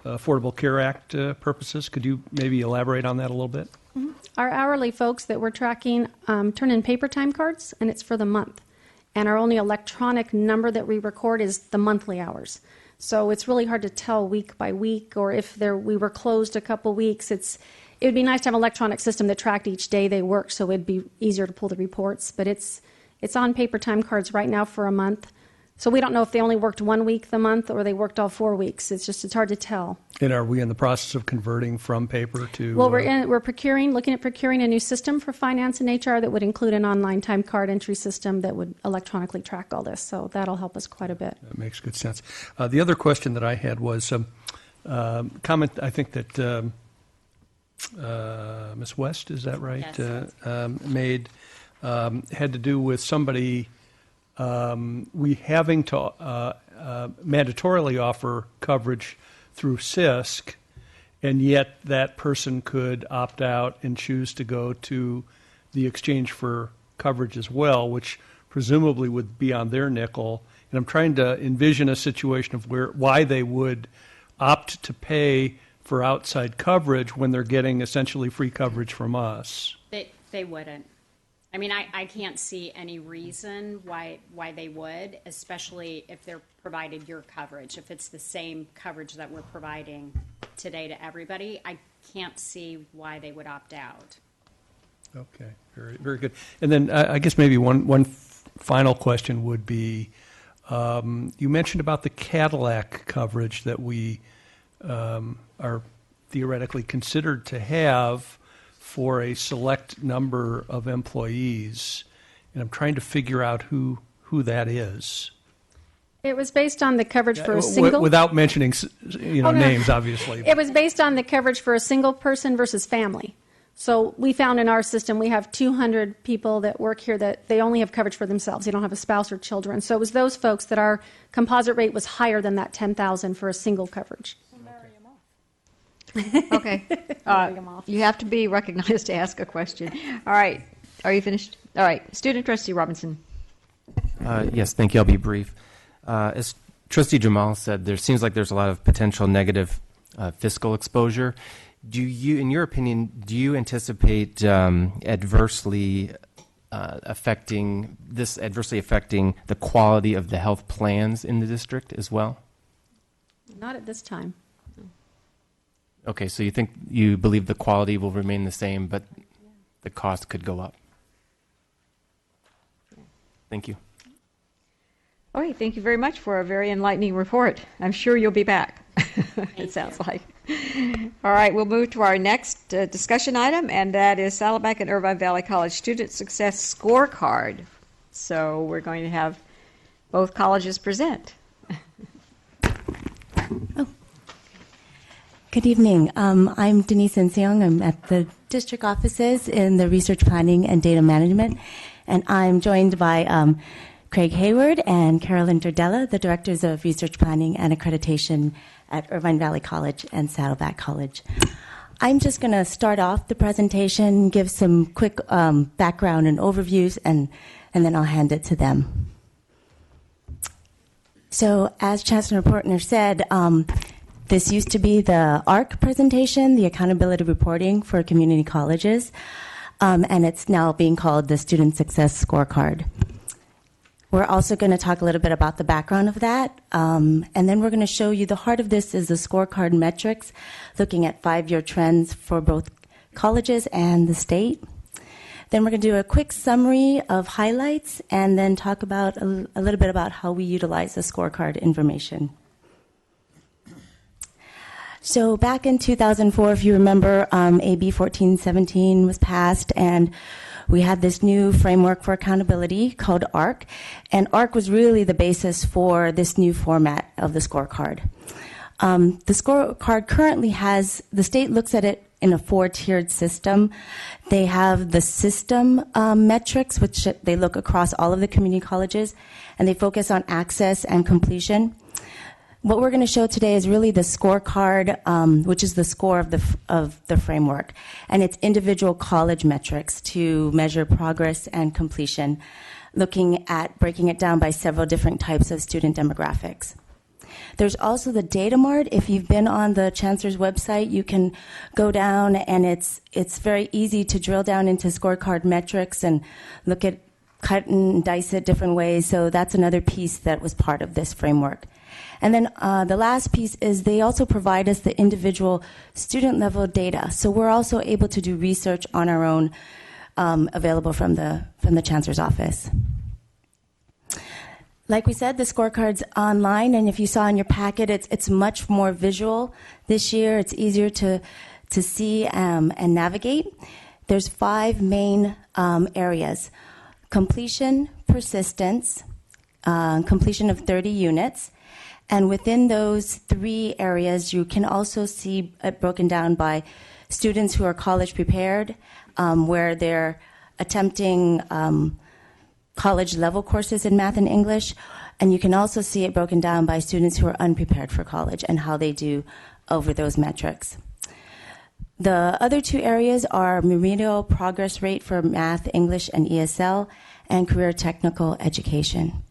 Affordable Care Act purposes. Could you maybe elaborate on that a little bit? Mm-hmm. Our hourly folks that we're tracking turn in paper time cards, and it's for the month. And our only electronic number that we record is the monthly hours. So it's really hard to tell week by week, or if we were closed a couple weeks. It would be nice to have an electronic system that tracked each day they worked, so it'd be easier to pull the reports. But it's on paper time cards right now for a month. So we don't know if they only worked 1 week the month or they worked all 4 weeks. It's hard to tell. And are we in the process of converting from paper to? Well, we're looking at procuring a new system for finance and HR that would include an online time card entry system that would electronically track all this. So that'll help us quite a bit. That makes good sense. The other question that I had was comment. I think that Ms. West, is that right? Yes. Made had to do with somebody. We having to mandatorily offer coverage through CISC, and yet that person could opt out and choose to go to the exchange for coverage as well, which presumably would be on their nickel. And I'm trying to envision a situation of why they would opt to pay for outside coverage when they're getting essentially free coverage from us. They wouldn't. I mean, I can't see any reason why they would, especially if they're provided your coverage. If it's the same coverage that we're providing today to everybody, I can't see why they would opt out. Okay, very, very good. And then I guess maybe one final question would be, you mentioned about the Cadillac coverage that we are theoretically considered to have for a select number of employees, and I'm trying to figure out who that is. It was based on the coverage for a single... Without mentioning no. names, obviously. It was based on the coverage for a single person versus family. So we found in our system we have 200 people that work here that they only have coverage for themselves. They don't have a spouse or children. So it was those folks that our composite rate was higher than that $10,000 for a single coverage. Okay. You have to be recognized to ask a question. All right. Are you finished? All right. Student Trustee Robinson. Yes, thank you. I'll be brief. As Trustee Jemal said, there seems like there's a lot of potential negative fiscal exposure. Do you, in your opinion, do you anticipate adversely affecting the quality of the health plans in the district as well? Not at this time. Okay, so you believe the quality will remain the same, but the cost could go up. Thank you. All right, thank you very much for a very enlightening report. I'm sure you'll be back, it sounds like. All right, we'll move to our next discussion item, and that is Saddleback and Irvine Valley College Student Success Scorecard. So we're going to have both colleges present. Good evening. I'm Denise Inseong. I'm at the district offices in the Research Planning and Data Management, and I'm joined by Craig Hayward and Carolyn Dordella, the Directors of Research Planning and Accreditation at Irvine Valley College and Saddleback College. I'm just going to start off the presentation, give some quick background and overviews, and then I'll hand it to them. So as Chancellor Portner said, this used to be the ARC presentation, the Accountability Reporting for Community Colleges, and it's now being called the Student Success Scorecard. We're also going to talk a little bit about the background of that, and then we're going to show you the heart of this is the scorecard metrics, looking at 5-year trends for both colleges and the state. Then we're going to do a quick summary of highlights, and then talk about a little bit about how we utilize the scorecard information. So back in 2004, if you remember, AB 1417 was passed, and we had this new framework for accountability called ARC, and ARC was really the basis for this new format of the scorecard. The scorecard currently has, the state looks at it in a 4-tiered system. They have the system metrics, which they look across all of the community colleges, and they focus on access and completion. What we're going to show today is really the scorecard, which is the score of the framework, and it's individual college metrics to measure progress and completion, looking at breaking it down by several different types of student demographics. There's also the data mart. If you've been on the Chancellor's website, you can go down, and it's very easy to drill down into scorecard metrics and look at cut and dice it different ways. So that's another piece that was part of this framework. And then the last piece is they also provide us the individual student level data. So we're also able to do research on our own, available from the Chancellor's office. Like we said, the scorecard's online, and if you saw in your packet, it's much more visual this year. It's easier to see and navigate. There's 5 main areas: completion, persistence, completion of 30 units. And within those 3 areas, you can also see it broken down by students who are college prepared, where they're attempting college level courses in math and English. And you can also see it broken down by students who are unprepared for college and how they do over those metrics. The other 2 areas are remedial progress rate for math, English, and ESL, and career technical education.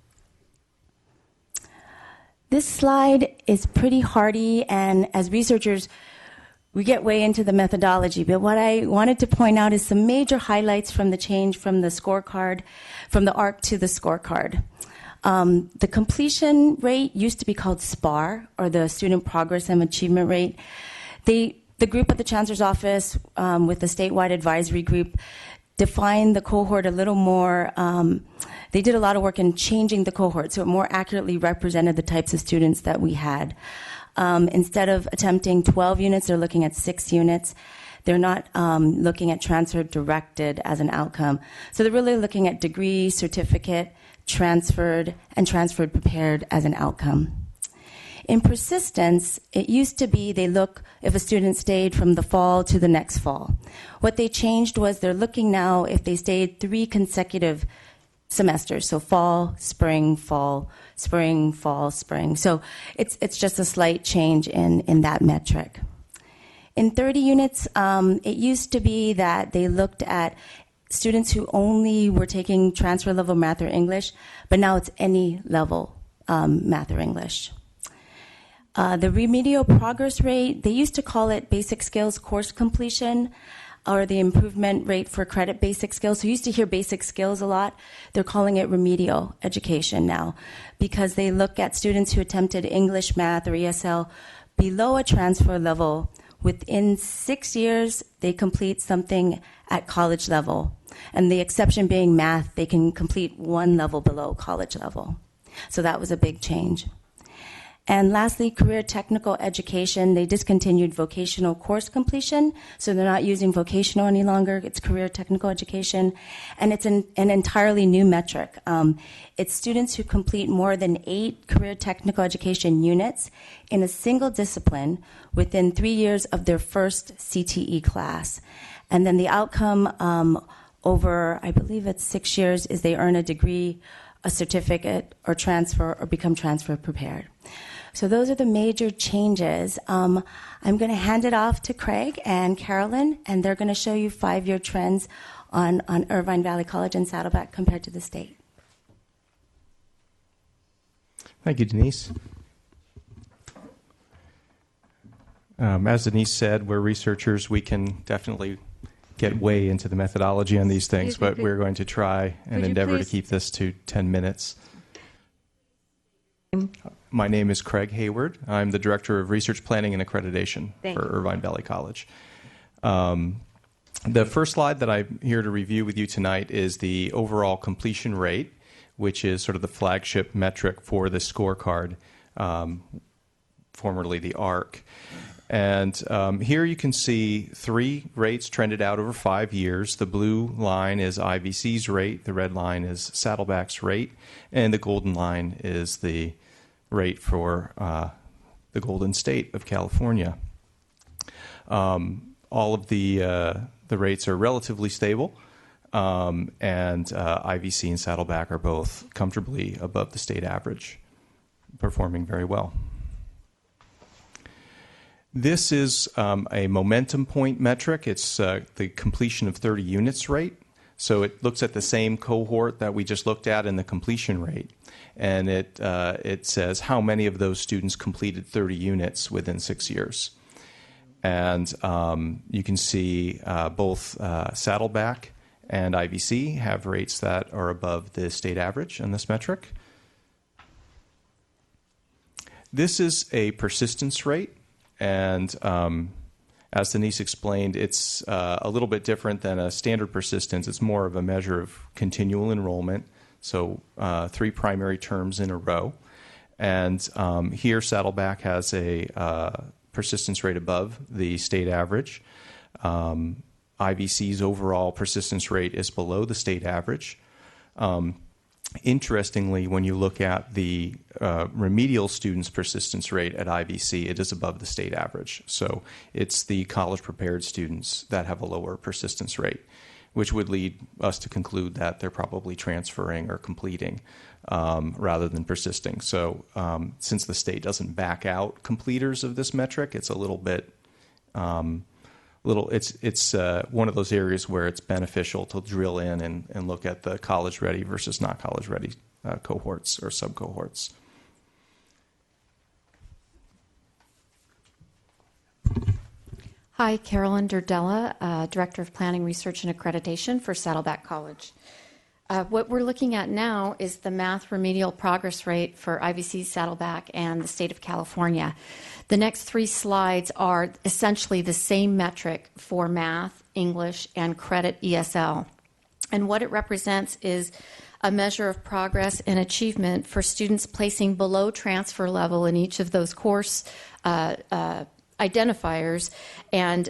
This slide is pretty hardy, and as researchers, we get way into the methodology, but what I wanted to point out is some major highlights from the change from the scorecard, from the ARC to the scorecard. The completion rate used to be called SPAR, or the Student Progress and Achievement Rate. The group at the Chancellor's office with the statewide advisory group defined the cohort a little more. They did a lot of work in changing the cohort so it more accurately represented the types of students that we had. Instead of attempting 12 units, they're looking at 6 units. They're not looking at transfer directed as an outcome. So they're really looking at degree, certificate, transferred, and transferred prepared as an outcome. In persistence, it used to be they look if a student stayed from the fall to the next fall. What they changed was they're looking now if they stayed 3 consecutive semesters, so fall, spring, fall, spring, fall, spring. So it's just a slight change in that metric. In 30 units, it used to be that they looked at students who only were taking transfer level math or English, but now it's any level math or English. The remedial progress rate, they used to call it basic skills course completion, or the improvement rate for credit basic skills. So you used to hear basic skills a lot. They're calling it remedial education now because they look at students who attempted English, math, or ESL below a transfer level. Within 6 years, they complete something at college level. And the exception being math, they can complete 1 level below college level. So that was a big change. And lastly, career technical education, they discontinued vocational course completion, so they're not using vocational any longer. It's career technical education, and it's an entirely new metric. It's students who complete more than 8 career technical education units in a single discipline within 3 years of their first CTE class. And then the outcome over, I believe it's 6 years, is they earn a degree, a certificate, or transfer, or become transfer prepared. So those are the major changes. I'm going to hand it off to Craig and Carolyn, and they're going to show you 5-year trends on Irvine Valley College and Saddleback compared to the state. Thank you, Denise. As Denise said, we're researchers. We can definitely get way into the methodology on these things, but we're going to try and endeavor to keep this to 10 minutes. My name is Craig Hayward. I'm the Director of Research Planning and Accreditation for Irvine Valley College. The first slide that I'm here to review with you tonight is the overall completion rate, which is sort of the flagship metric for the scorecard, formerly the ARC. And here you can see 3 rates trended out over 5 years. The blue line is IVC's rate, the red line is Saddleback's rate, and the golden line is the rate for the Golden State of California. All of the rates are relatively stable, and IVC and Saddleback are both comfortably above the state average, performing very well. This is a momentum point metric. It's the completion of 30 units rate. So it looks at the same cohort that we just looked at in the completion rate. And it says how many of those students completed 30 units within 6 years. And you can see both Saddleback and IVC have rates that are above the state average in this metric. This is a persistence rate. And as Denise explained, it's a little bit different than a standard persistence. It's more of a measure of continual enrollment, so 3 primary terms in a row. And here Saddleback has a persistence rate above the state average. IVC's overall persistence rate is below the state average. Interestingly, when you look at the remedial students' persistence rate at IVC, it is above the state average. So it's the college-prepared students that have a lower persistence rate, which would lead us to conclude that they're probably transferring or completing rather than persisting. So since the state doesn't back out completers of this metric, it's a little bit it's one of those areas where it's beneficial to drill in and look at the college ready versus not college ready cohorts or sub cohorts. Hi, Carolyn Durdella, Director of Planning, Research, and Accreditation for Saddleback College. What we're looking at now is the math remedial progress rate for IVC, Saddleback, and the state of California. The next 3 slides are essentially the same metric for math, English, and credit ESL. And what it represents is a measure of progress and achievement for students placing below transfer level in each of those course identifiers, and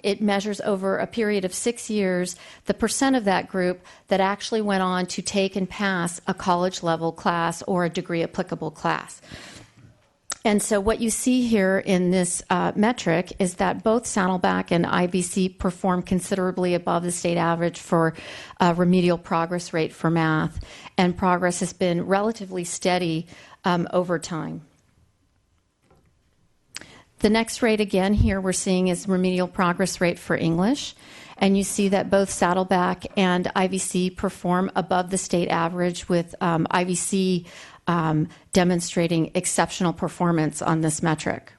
it measures over a period of 6 years the percent of that group that actually went on to take and pass a college level class or a degree applicable class. And so what you see here in this metric is that both Saddleback and IVC perform considerably above the state average for remedial progress rate for math, and progress has been relatively steady over time. The next rate again here we're seeing is remedial progress rate for English, and you see that both Saddleback and IVC perform above the state average, with IVC demonstrating exceptional performance on this metric.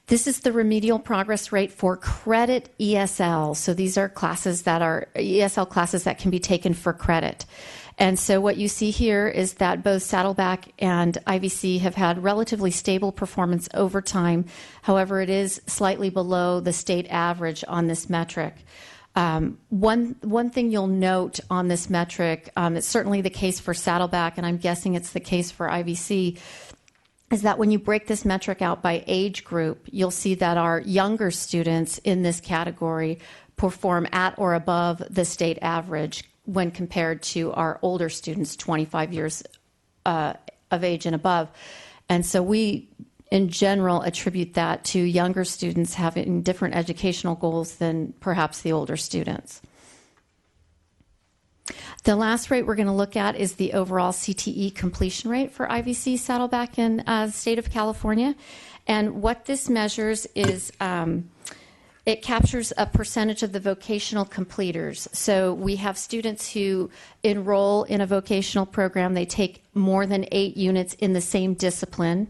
This is the remedial progress rate for credit ESL. So these are classes that are ESL classes that can be taken for credit. And so what you see here is that both Saddleback and IVC have had relatively stable performance over time. However, it is slightly below the state average on this metric. One thing you'll note on this metric, it's certainly the case for Saddleback, and I'm guessing it's the case for IVC, is that when you break this metric out by age group, you'll see that our younger students in this category perform at or above the state average when compared to our older students, 25 years of age and above. And so we, in general, attribute that to younger students having different educational goals than perhaps the older students. The last rate we're going to look at is the overall CTE completion rate for IVC, Saddleback, and the state of California. And what this measures is it captures a percentage of the vocational completers. So we have students who enroll in a vocational program. They take more than 8 units in the same discipline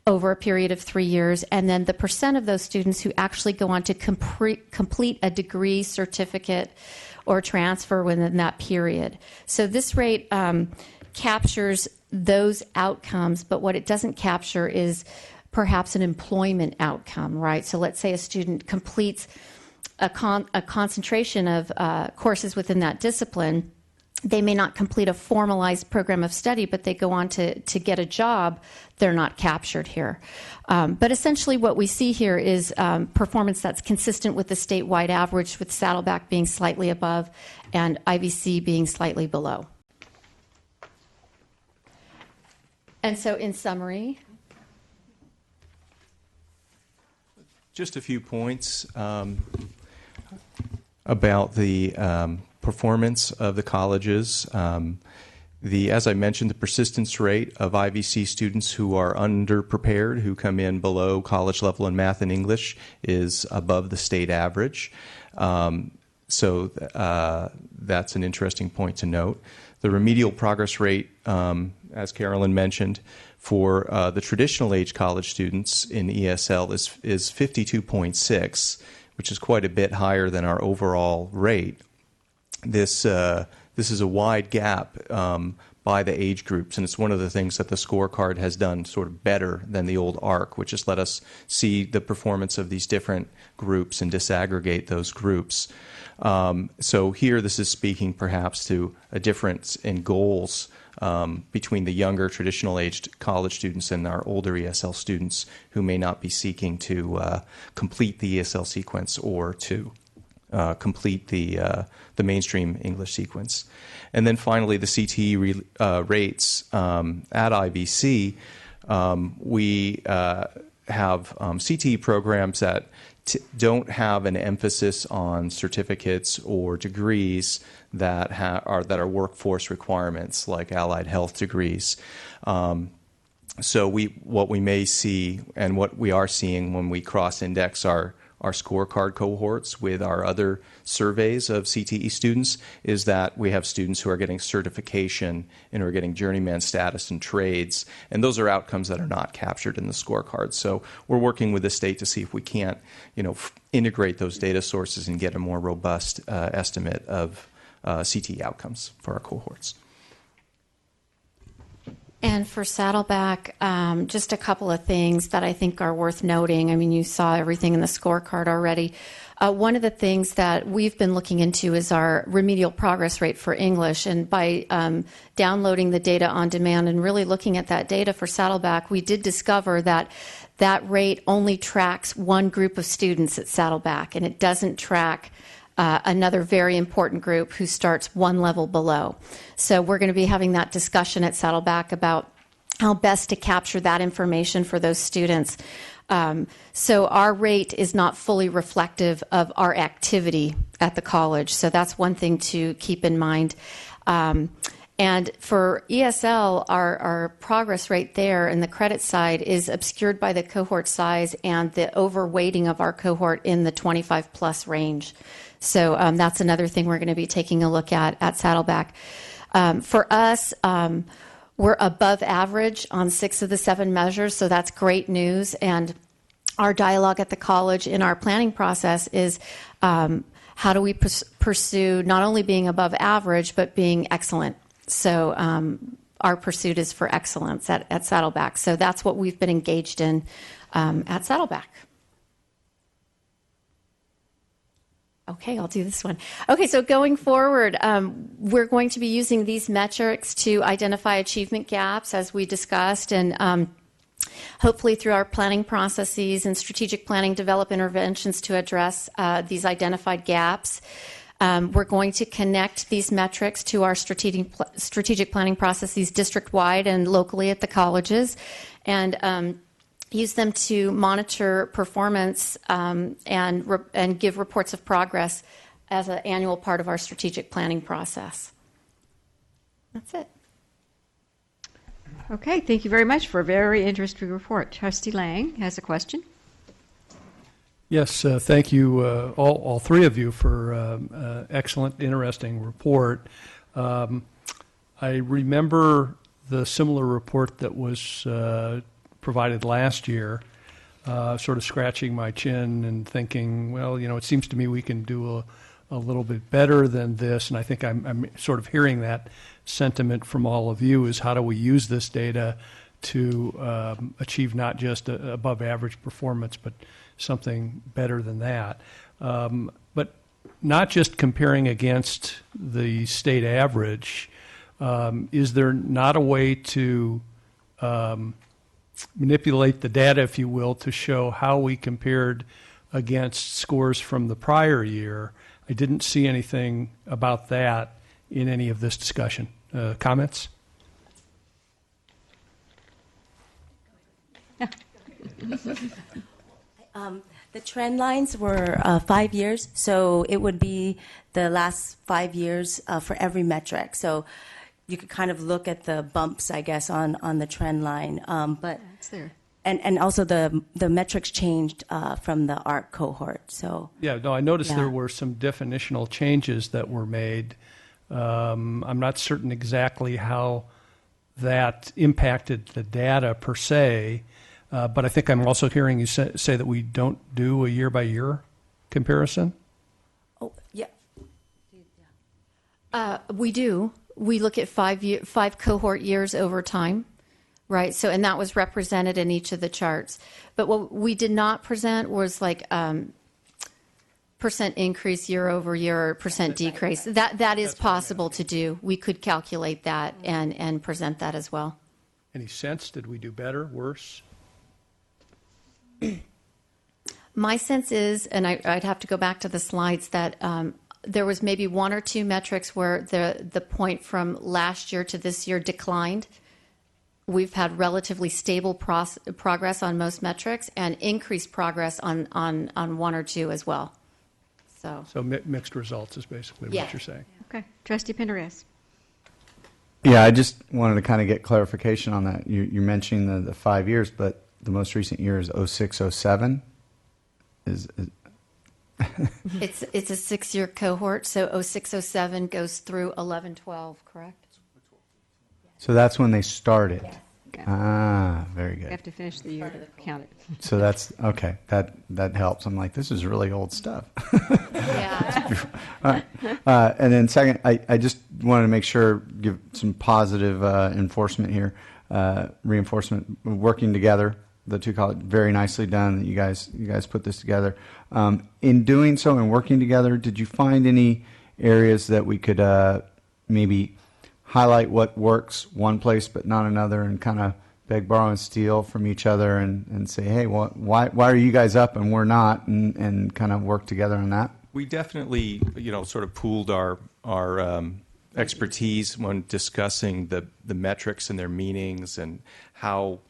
over a period of 3 years, and then the percent of those students who actually go on to complete a degree, certificate, or transfer within that period. So this rate captures those outcomes, but what it doesn't capture is perhaps an employment outcome, right? So let's say a student completes a concentration of courses within that discipline. They may not complete a formalized program of study, but they go on to get a job. They're not captured here. But essentially what we see here is performance that's consistent with the statewide average, with Saddleback being slightly above and IVC being slightly below. And so in summary, just a few points about the performance of the colleges. As I mentioned, the persistence rate of IVC students who are underprepared, who come in below college level in math and English, is above the state average. So that's an interesting point to note. The remedial progress rate, as Carolyn mentioned, for the traditional age college students in ESL is 52.6, which is quite a bit higher than our overall rate. This is a wide gap by the age groups, and it's one of the things that the scorecard has done sort of better than the old ARC, which has let us see the performance of these different groups and disaggregate those groups. So here this is speaking perhaps to a difference in goals between the younger traditional aged college students and our older ESL students who may not be seeking to complete the ESL sequence or to complete the mainstream English sequence. And then finally, the CTE rates at IVC. We have CTE programs that don't have an emphasis on certificates or degrees that are workforce requirements, like allied health degrees. So what we may see and what we are seeing when we cross-index our scorecard cohorts with our other surveys of CTE students is that we have students who are getting certification and who are getting journeyman status and trades, and those are outcomes that are not captured in the scorecard. So we're working with the state to see if we can't, integrate those data sources and get a more robust estimate of CTE outcomes for our cohorts. And for Saddleback, just a couple of things that I think are worth noting. I mean, you saw everything in the scorecard already. One of the things that we've been looking into is our remedial progress rate for English. And by downloading the data on demand and really looking at that data for Saddleback, we did discover that that rate only tracks one group of students at Saddleback, and it doesn't track another very important group who starts one level below. So we're going to be having that discussion at Saddleback about how best to capture that information for those students. So our rate is not fully reflective of our activity at the college. So that's one thing to keep in mind. And for ESL, our progress rate there in the credit side is obscured by the cohort size and the overweighting of our cohort in the 25 plus range. So that's another thing we're going to be taking a look at Saddleback. For us, we're above average on 6 of the 7 measures, so that's great news. And our dialogue at the college in our planning process is how do we pursue not only being above average, but being excellent. So our pursuit is for excellence at Saddleback. So that's what we've been engaged in at Saddleback. Okay, I'll do this one. Okay, so going forward, we're going to be using these metrics to identify achievement gaps, as we discussed, and hopefully through our planning processes and strategic planning, develop interventions to address these identified gaps. We're going to connect these metrics to our strategic planning processes district-wide and locally at the colleges, and use them to monitor performance and give reports of progress as an annual part of our strategic planning process. That's it. Okay, thank you very much for a very interesting report. Trustee Lang has a question. Yes, thank you, all 3 of you, for excellent, interesting report. I remember the similar report that was provided last year, sort of scratching my chin and thinking, well, it seems to me we can do a little bit better than this. And I think I'm sort of hearing that sentiment from all of you is how do we use this data to achieve not just above average performance, but something better than that. But not just comparing against the state average, is there not a way to manipulate the data, if you will, to show how we compared against scores from the prior year? I didn't see anything about that in any of this discussion. Comments? The trend lines were 5 years, so it would be the last 5 years for every metric. So you could kind of look at the bumps, I guess, on the trend line. But It's there. and also the metrics changed from the ARC cohort. So Yeah, no, I noticed there were some definitional changes that were made. I'm not certain exactly how that impacted the data per se, but I think I'm also hearing you say that we don't do a year-by-year comparison. Oh, yeah. We do. We look at 5 cohort years over time, right? So, and that was represented in each of the charts. But what we did not present was like percent increase year over year or percent decrease. That is possible to do. We could calculate that and present that as well. Any sense? Did we do better, worse? My sense is, and I'd have to go back to the slides, that there was maybe 1 or 2 metrics where the point from last year to this year declined. We've had relatively stable progress on most metrics and increased progress on 1 or 2 as well. So mixed results is basically what you're saying. Okay. Trustee Prendergast. Yeah, I just wanted to kind of get clarification on that. You're mentioning the 5 years, but the most recent year is 06-07. Is It's a 6-year cohort, so 06-07 goes through 11-12, correct? so that's when they started. Yes. Ah, very You good. have to finish the year to count it. So that's okay. That helps. I'm like, this is really old stuff. Yeah. All right. And then second, I just wanted to make sure, give some positive enforcement here, reinforcement, working together. The two colleges, very nicely done. That you guys put this together. In doing so and working together, did you find any areas that we could maybe highlight what works one place but not another, and kind of beg, borrow, and steal from each other, and say, hey, why are you guys up and we're not, and kind of work together on that? We definitely, sort of pooled our expertise when discussing the metrics and their meanings and how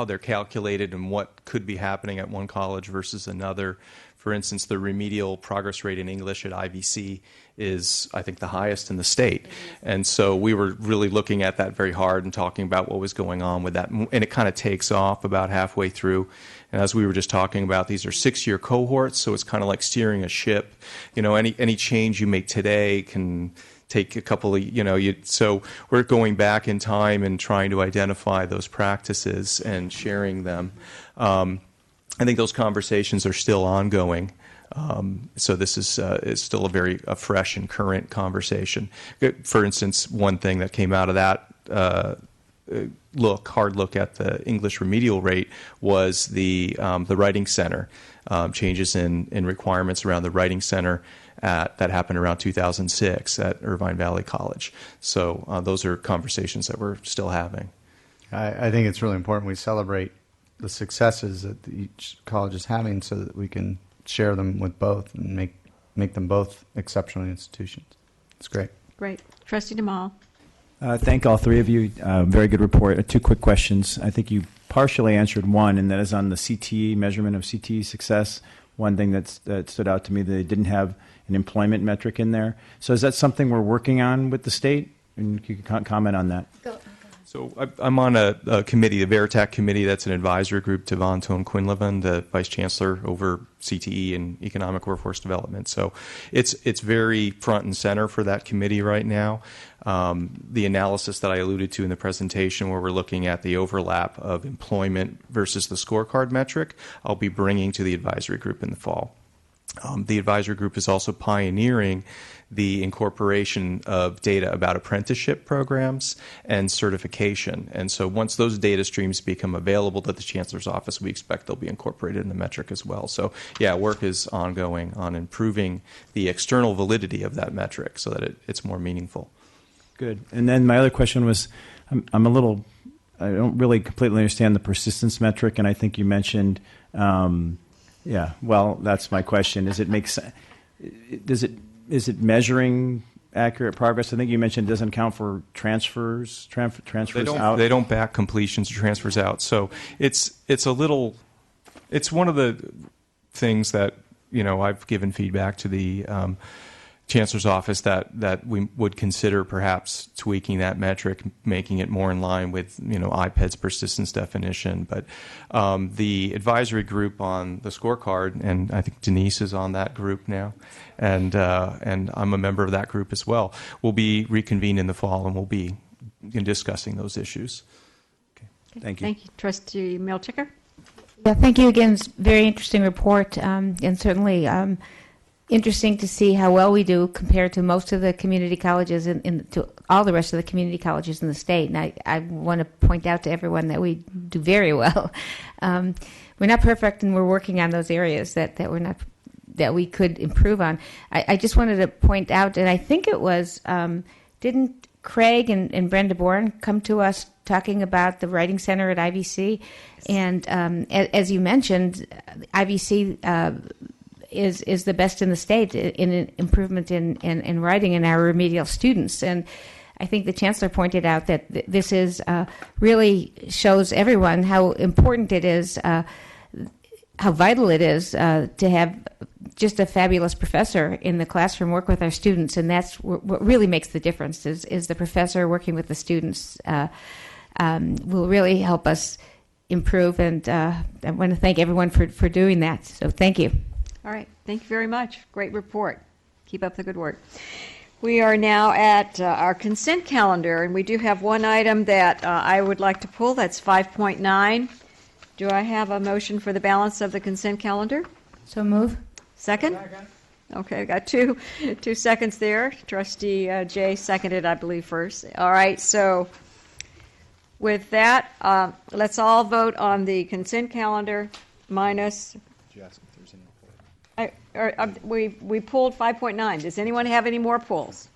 they're calculated and what could be happening at one college versus another. For instance, the remedial progress rate in English at IVC is, I think, the highest in the state. And so we were really looking at that very hard and talking about what was going on with that. And it kind of takes off about halfway through. And as we were just talking about, these are 6-year cohorts, so it's kind of like steering a ship. Any change you make today can take a couple of, so we're going back in time and trying to identify those practices and sharing them. I think those conversations are still ongoing. So this is still a very fresh and current conversation. For instance, one thing that came out of that hard look at the English remedial rate was the writing center, changes in requirements around the writing center that happened around 2006 at Irvine Valley College. So those are conversations that we're still having. I think it's really important we celebrate the successes that each college is having, so that we can share them with both and make them both exceptional institutions. It's great. Great. Trustee Jemal. Thank all three of you. Very good report. 2 quick questions. I think you partially answered one, and that is on the CTE, measurement of CTE success. One thing that stood out to me, they didn't have an employment metric in there. So is that something we're working on with the state? And you can comment on that. Go. So I'm on a committee, the VERITAC committee. That's an advisory group to Von Toon Quinlivan, the Vice Chancellor over CTE and Economic Workforce Development. So it's very front and center for that committee right now. The analysis that I alluded to in the presentation, where we're looking at the overlap of employment versus the scorecard metric, I'll be bringing to the advisory group in the fall. The advisory group is also pioneering the incorporation of data about apprenticeship programs and certification. And so once those data streams become available to the Chancellor's office, we expect they'll be incorporated in the metric as well. So yeah, work is ongoing on improving the external validity of that metric so that it's more meaningful. Good. And then my other question was, I don't really completely understand the persistence metric, and I think you mentioned, that's my question. Is it measuring accurate progress? I think you mentioned it doesn't count for transfers out. They don't back completions or transfers out. So it's one of the things that I've given feedback to the Chancellor's office that we would consider perhaps tweaking that metric, making it more in line with IPED's persistence definition. But the advisory group on the scorecard, and I think Denise is on that group now, and I'm a member of that group as well, will be reconvened in the fall, and we'll be discussing those issues. Okay. Thank you. Thank you. Trustee Milchiker. Yeah, thank you again. It's a very interesting report, and certainly interesting to see how well we do compared to most of the community colleges to all the rest of the community colleges in the state. And I want to point out to everyone that we do very well. We're not perfect, and we're working on those areas that we could improve on. I just wanted to point out, and I think it was, didn't Craig and Brenda Bourne come to us talking about the Writing Center at IVC? And as you mentioned, IVC is the best in the state in an improvement in writing in our remedial students. And I think the Chancellor pointed out that this is really shows everyone how important it is how vital it is to have just a fabulous professor in the classroom work with our students, and that's what really makes the difference is the professor working with the students will really help us improve, and I want to thank everyone for doing that, so thank you. All right. Thank you very much. Great report. Keep up the good work. We are now at our consent calendar, and we do have one item that I would like to pull. That's 5.9. Do I have a motion for the balance of the consent calendar? So move. Second? Okay, got two seconds there. Trustee Jay seconded, I believe, first. All right, so with that, let's all vote on the consent calendar minus. We pulled 5.9. Does anyone have any more pulls?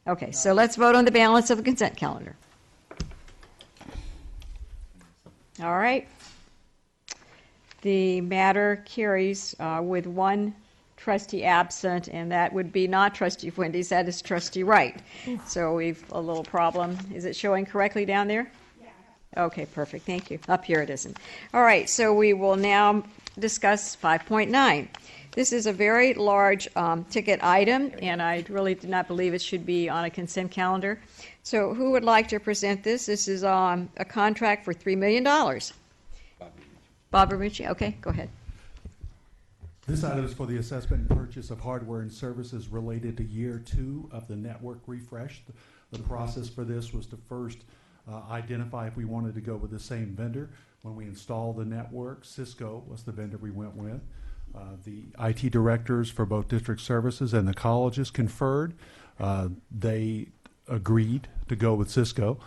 No. Okay, so let's vote on the balance of the consent calendar. All right. The matter carries with one trustee absent, and that would be not Trustee Fuentes, that is Trustee Wright. So we've a little problem. Is it showing correctly down there? Yeah. Okay, perfect. Thank you. Up here it isn't. All right, so we will now discuss 5.9. This is a very large ticket item, and I really do not believe it should be on a consent calendar. So who would like to present this? This is a contract for $3 million. Bob Ramucci, okay, go ahead. This item is for the assessment and purchase of hardware and services related to year 2 of the network refresh. The process for this was to first identify if we wanted to go with the same vendor. When we installed the network, Cisco was the vendor we went with. The IT directors for both district services and the colleges conferred. They agreed to go with Cisco.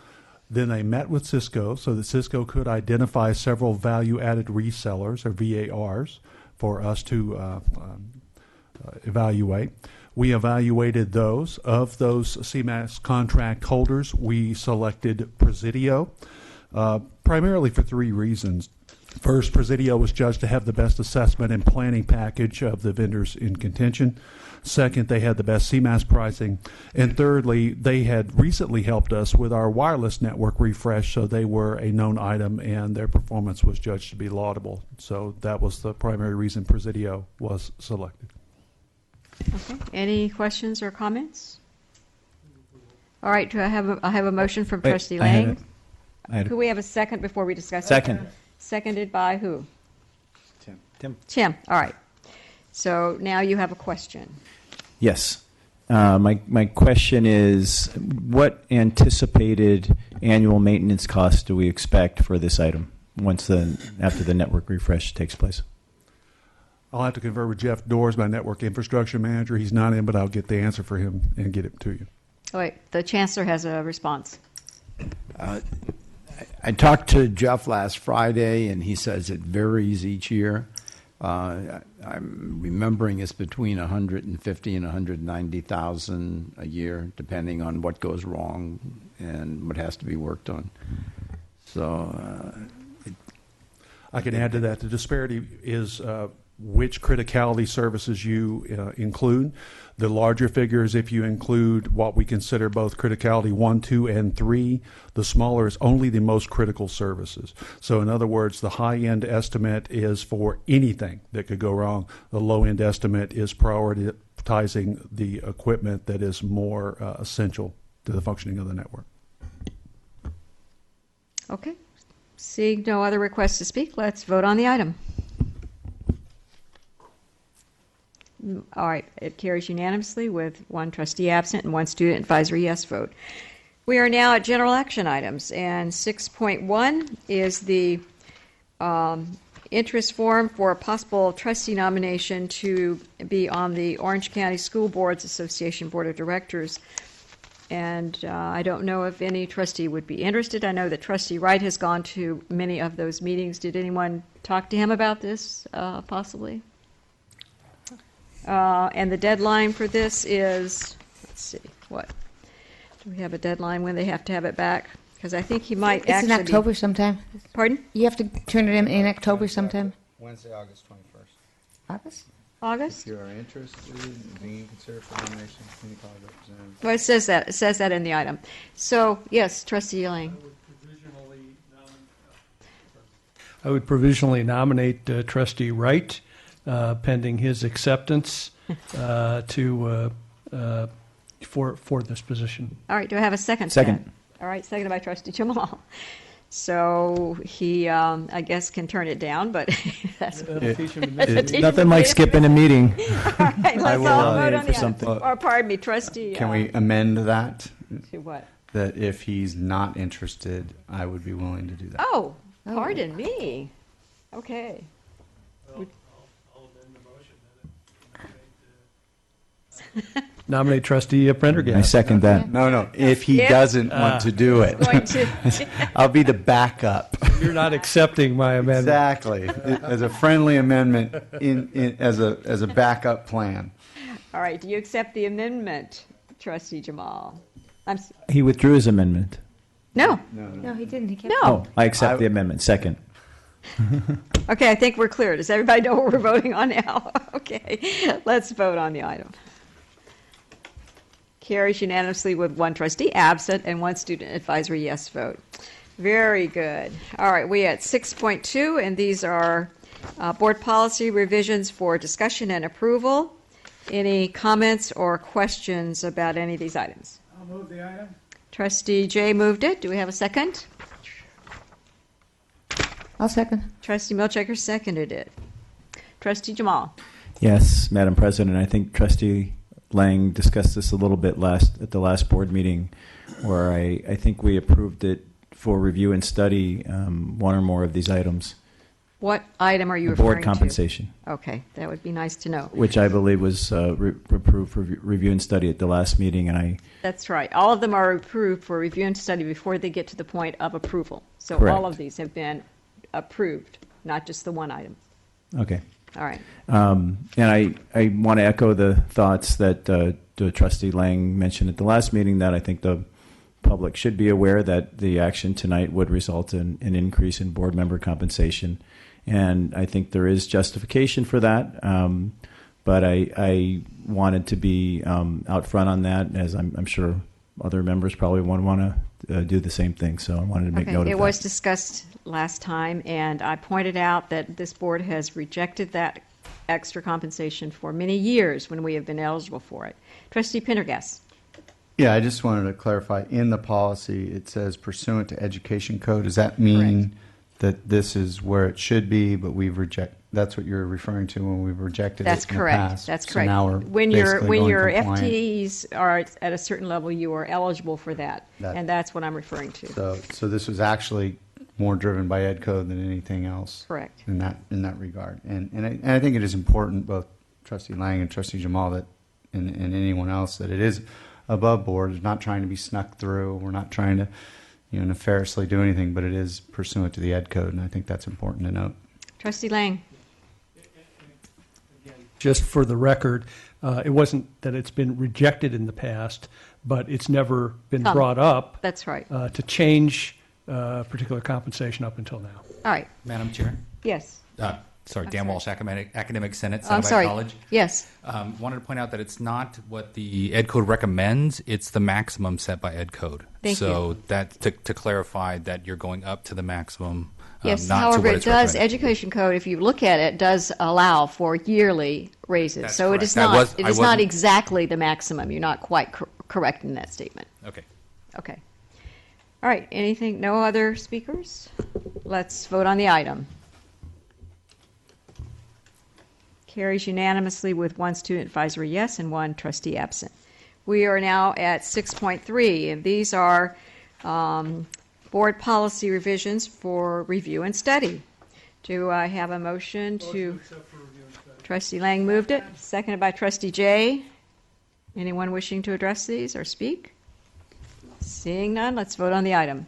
Then they met with Cisco so that Cisco could identify several value-added resellers, or VARs, for us to evaluate. We evaluated those. Of those CMAS contract holders, we selected Presidio, primarily for 3 reasons. First, Presidio was judged to have the best assessment and planning package of the vendors in contention. Second, they had the best CMAS pricing. And thirdly, they had recently helped us with our wireless network refresh, so they were a known item and their performance was judged to be laudable. So that was the primary reason Presidio was selected. Okay. Any questions or comments? All right. Do I have a motion from Trustee Lang? Could we have a second before we discuss Second. it? Seconded by who? Tim. All right. So now you have a question. Yes. My question is, what anticipated annual maintenance costs do we expect for this item after the network refresh takes place? I'll have to confer with Jeff Doors, my network infrastructure manager. He's not in, but I'll get the answer for him and get it to you. Oh, wait, the Chancellor has a response. I talked to Jeff last Friday, and he says it varies each year. I'm remembering it's between 150 and 190,000 a year, depending on what goes wrong and what has to be worked on. So I can add to that. The disparity is which criticality services you include. The larger figures, if you include what we consider both criticality 1, 2, and 3, the smaller is only the most critical services. So in other words, the high-end estimate is for anything that could go wrong. The low-end estimate is prioritizing the equipment that is more essential to the functioning of the network. Okay. Seeing no other requests to speak, let's vote on the item. All right, it carries unanimously with 1 trustee absent and 1 student advisory yes vote. We are now at general action items, and 6.1 is the interest form for a possible trustee nomination to be on the Orange County School Boards Association Board of Directors. And I don't know if any trustee would be interested. I know that Trustee Wright has gone to many of those meetings. Did anyone talk to him about this, possibly? And the deadline for this is, let's see, what? Do we have a deadline when they have to have it back? Because I think he might It's in October sometime. Pardon? You have to turn it in October sometime. Wednesday, August 21st. August? August? If you are interested in being considered for nomination, community college representative. Well, it says that. It says that in the item. So, yes, Trustee Lang. I would provisionally nominate Trustee Wright, pending his acceptance for this position. All right, do I have a second? to Second. that? All right, seconded by Trustee Jemal. So he, I guess, can turn it down, but that's Nothing like skipping a meeting. all right. Let's will, all vote for on the something. item. Or pardon me, Trustee. Can we amend that? To what? That if he's not interested, I would be willing to do that. Oh, pardon me. Okay. Nominate Trustee Prendergast. I second that. No, if he If- doesn't want to do it, Going to. I'll be the backup. You're not accepting my amendment. Exactly, as a friendly amendment as a backup plan. All right, do you accept the amendment, Trustee Jemal? He withdrew his amendment. No. No, he didn't. He kept No. Oh, I accept the amendment. Second. Okay, I think we're clear. Does everybody know what we're voting on now? Okay, let's vote on the item. Carries unanimously with one trustee absent and one student advisory yes vote. Very good. All right, we at 6.2, and these are board policy revisions for discussion and approval. Any comments or questions about any of these items? I'll move the item. Trustee Jay moved it. Do we have a second? I'll second. Trustee Milchecker seconded it. Trustee Jemal. Yes, Madam President. I think Trustee Lang discussed this a little bit at the last board meeting, where I think we approved it for review and study one or more of these items. What item are you The referring board to? compensation, Okay, that would be nice to know. which I believe was approved for review and study at the last meeting, and That's right. All of them are approved for review and study before they get to the point of approval. So Correct. all of these have been approved, not just the one item. okay. All right. And I want to echo the thoughts that the Trustee Lang mentioned at the last meeting, that I think the public should be aware that the action tonight would result in an increase in board member compensation. And I think there is justification for that. But I wanted to be out front on that, as I'm sure other members probably want to do the same thing. So I wanted to make note of that. It was discussed last time, and I pointed out that this board has rejected that extra compensation for many years when we have been eligible for it. Trustee Prendergast. Yeah, I just wanted to clarify, in the policy, it says pursuant to education code. Does that mean that this is where it should be, but we've rejected? That's what you're referring to when we've rejected That's it in correct. the past. That's So correct. now we're when basically your going compliant. FTEs are at a certain level, you are eligible for that, and that's what I'm referring to. So this was actually more driven by ed code than anything else. Correct. In that regard, and I think it is important, both Trustee Lang and Trustee Jemal, that and anyone else, that it is above board. It's not trying to be snuck through. We're not trying to, nefariously do anything, but it is pursuant to the ed code, and I think that's important to note. Trustee Lang. Just for the record, it wasn't that it's been rejected in the past, but it's never been brought up. That's right. To change particular compensation up until now. All right. Madam Chair? Yes. Sorry, Dan Walsh, Academic Senate, I'm Saddleback sorry. College. Yes. Wanted to point out that it's not what the Ed Code recommends, it's the maximum set by Ed Code. Thank so you. that to clarify that you're going up to the maximum, Yes, not to however, what it it's does, recommended. Education Code, if you look at it, does allow for yearly raises. That's So it is correct. not, I wasn't- exactly the maximum. You're not quite correct in that statement. Okay. Okay. All right, anything, no other speakers? Let's vote on the item. Carries unanimously with one student advisory yes and one trustee absent. We are now at 6.3, and these are board policy revisions for review and study. Do I have a motion to? Trustee Lang moved it, seconded by Trustee Jay. Anyone wishing to address these or speak? Seeing none, let's vote on the item.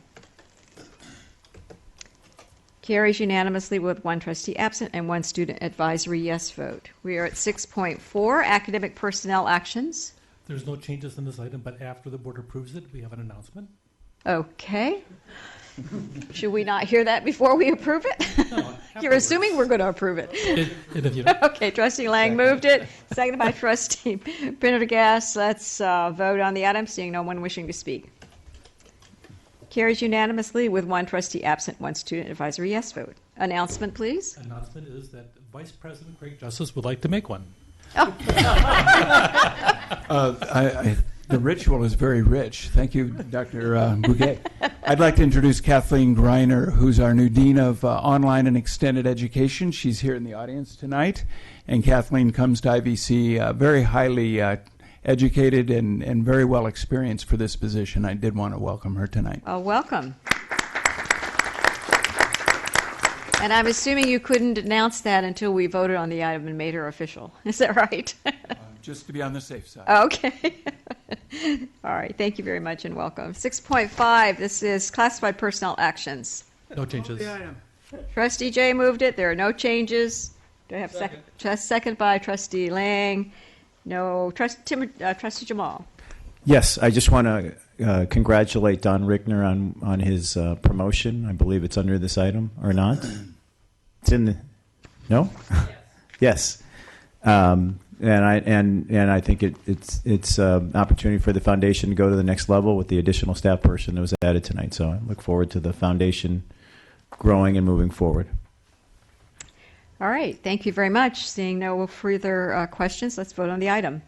Carries unanimously with one trustee absent and one student advisory yes vote. We are at 6.4, academic personnel actions. There's no changes in this item, but after the board approves it, we have an announcement. Okay. Should we not hear that before we approve it? No, You're assuming we're going to approve it. If you don't. Okay, Trustee Lang moved it, seconded by Trustee Prendergast. Let's vote on the item, seeing no one wishing to speak. Carries unanimously with one trustee absent, one student advisory yes vote. announcement, please. Announcement is that Vice President Craig Justice would like to make one. The ritual is very rich. Thank you, Dr. Bouquet. I'd like to introduce Kathleen Greiner, who's our new Dean of Online and Extended Education. She's here in the audience tonight. And Kathleen comes to IVC very highly educated and very well experienced for this position. I did want to welcome her tonight. Welcome. And I'm assuming you couldn't announce that until we voted on the item and made her official. Is that right? Just to be on the safe side. Okay. All right. Thank you very much and welcome. 6.5, this is classified personnel actions. No changes. Trustee Jay moved it. There are no changes. Do I have second? Second by Trustee Lang. No. Trustee Jemal. Yes, I just want to congratulate Don Rickner on his promotion. I believe it's under this item, or not? It's in the... No? Yes. And I think it's an opportunity for the foundation to go to the next level with the additional staff person that was added tonight. So I look forward to the foundation growing and moving forward. All right. Thank you very much. Seeing no further questions, let's vote on the item.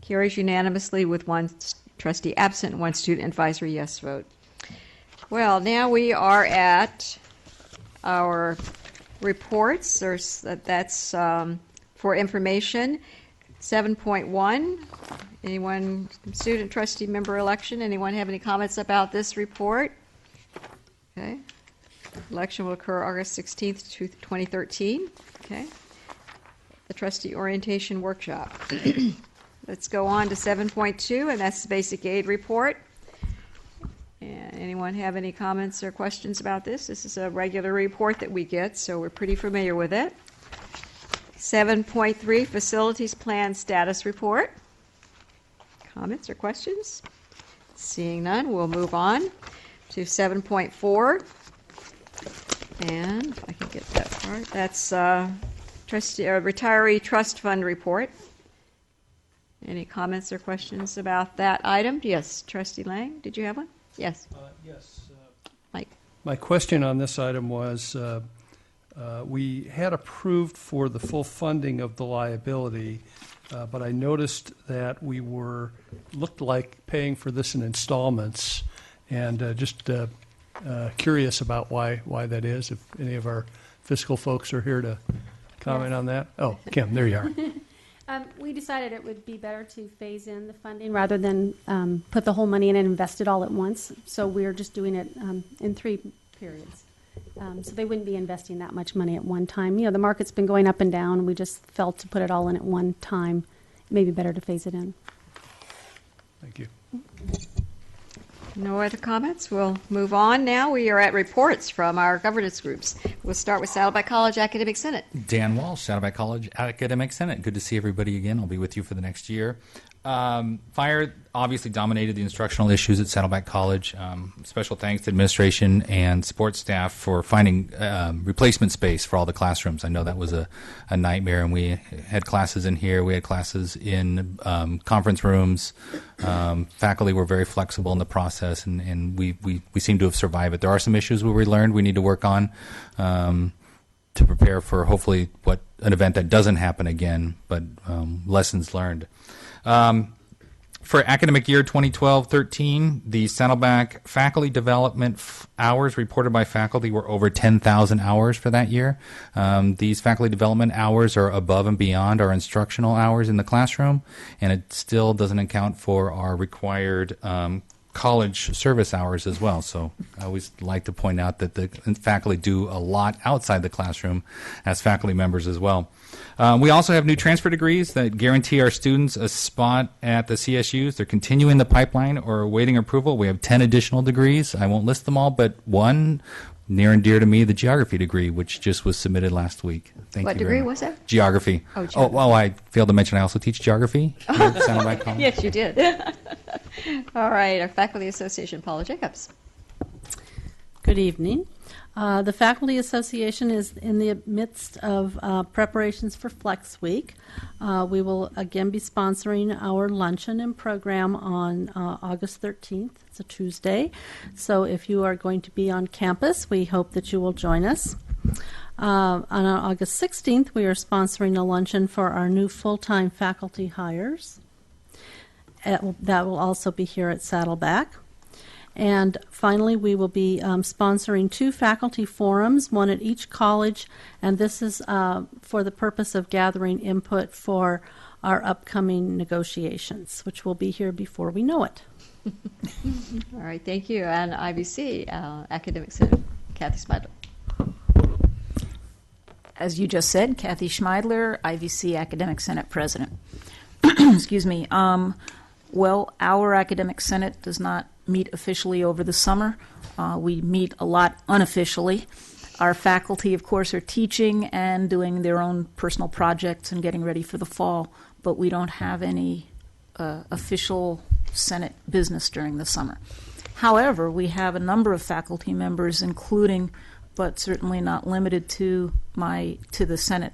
Carries unanimously with one trustee absent and one student advisory yes vote. Well, now we are at our reports. That's for information. 7.1. Anyone, student trustee member election, anyone have any comments about this report? Okay. Election will occur August 16th, 2013. Okay. The trustee orientation workshop. Let's go on to 7.2, and that's the basic aid report. And anyone have any comments or questions about this? This is a regular report that we get, so we're pretty familiar with it. 7.3, facilities plan status report. Comments or questions? Seeing none, we'll move on to 7.4. And if I can get that part, that's retiree trust fund report. Any comments or questions about that item? Yes, Trustee Lang, did you have one? Yes. Yes. Mike. My question on this item was we had approved for the full funding of the liability, but I noticed that we looked like paying for this in installments, and just curious about why that is, if any of our fiscal folks are here to comment on that. Oh, Kim, there you are. We decided it would be better to phase in the funding rather than put the whole money in and invest it all at once. So we're just doing it in 3 periods. So they wouldn't be investing that much money at one time. You know, the market's been going up and down. We just felt to put it all in at one time. It may be better to phase it in. Thank you. No other comments? We'll move on now. We are at reports from our governance groups. We'll start with Saddleback College Academic Senate. Dan Walsh, Saddleback College Academic Senate. Good to see everybody again. I'll be with you for the next year. Fire obviously dominated the instructional issues at Saddleback College. Special thanks to administration and support staff for finding replacement space for all the classrooms. I know that was a nightmare, and we had classes in here. We had classes in conference rooms. Faculty were very flexible in the process, and we seem to have survived it. There are some issues where we learned we need to work on to prepare for hopefully an event that doesn't happen again, but lessons learned. For academic year 2012-13, the Saddleback faculty development hours reported by faculty were over 10,000 hours for that year. These faculty development hours are above and beyond our instructional hours in the classroom, and it still doesn't account for our required college service hours as well. So I always like to point out that the faculty do a lot outside the classroom as faculty members as well. We also have new transfer degrees that guarantee our students a spot at the CSUs. They're continuing the pipeline or awaiting approval. We have 10 additional degrees. I won't list them all, but one near and dear to me, the geography degree, which just was submitted last week. Thank What you degree very much. was that? Geography. Oh, geography. Oh, well, I failed to mention I also teach geography here at Saddleback College. Yes, you did. All right, our Faculty Association, Paula Jacobs. Good evening. The Faculty Association is in the midst of preparations for Flex Week. We will again be sponsoring our luncheon and program on August 13th. It's a Tuesday. So if you are going to be on campus, we hope that you will join us. On August 16th, we are sponsoring a luncheon for our new full-time faculty hires. That will also be here at Saddleback. And finally, we will be sponsoring 2 faculty forums, one at each college, and this is for the purpose of gathering input for our upcoming negotiations, which will be here before we know it. All right, thank you. And IVC, Academic Senate, Kathy Schmeidler. As you just said, Kathy Schmeidler, IVC Academic Senate President. Excuse me. Well, our Academic Senate does not meet officially over the summer. We meet a lot unofficially. Our faculty, of course, are teaching and doing their own personal projects and getting ready for the fall, but we don't have any official Senate business during the summer. However, we have a number of faculty members, including, but certainly not limited to, the Senate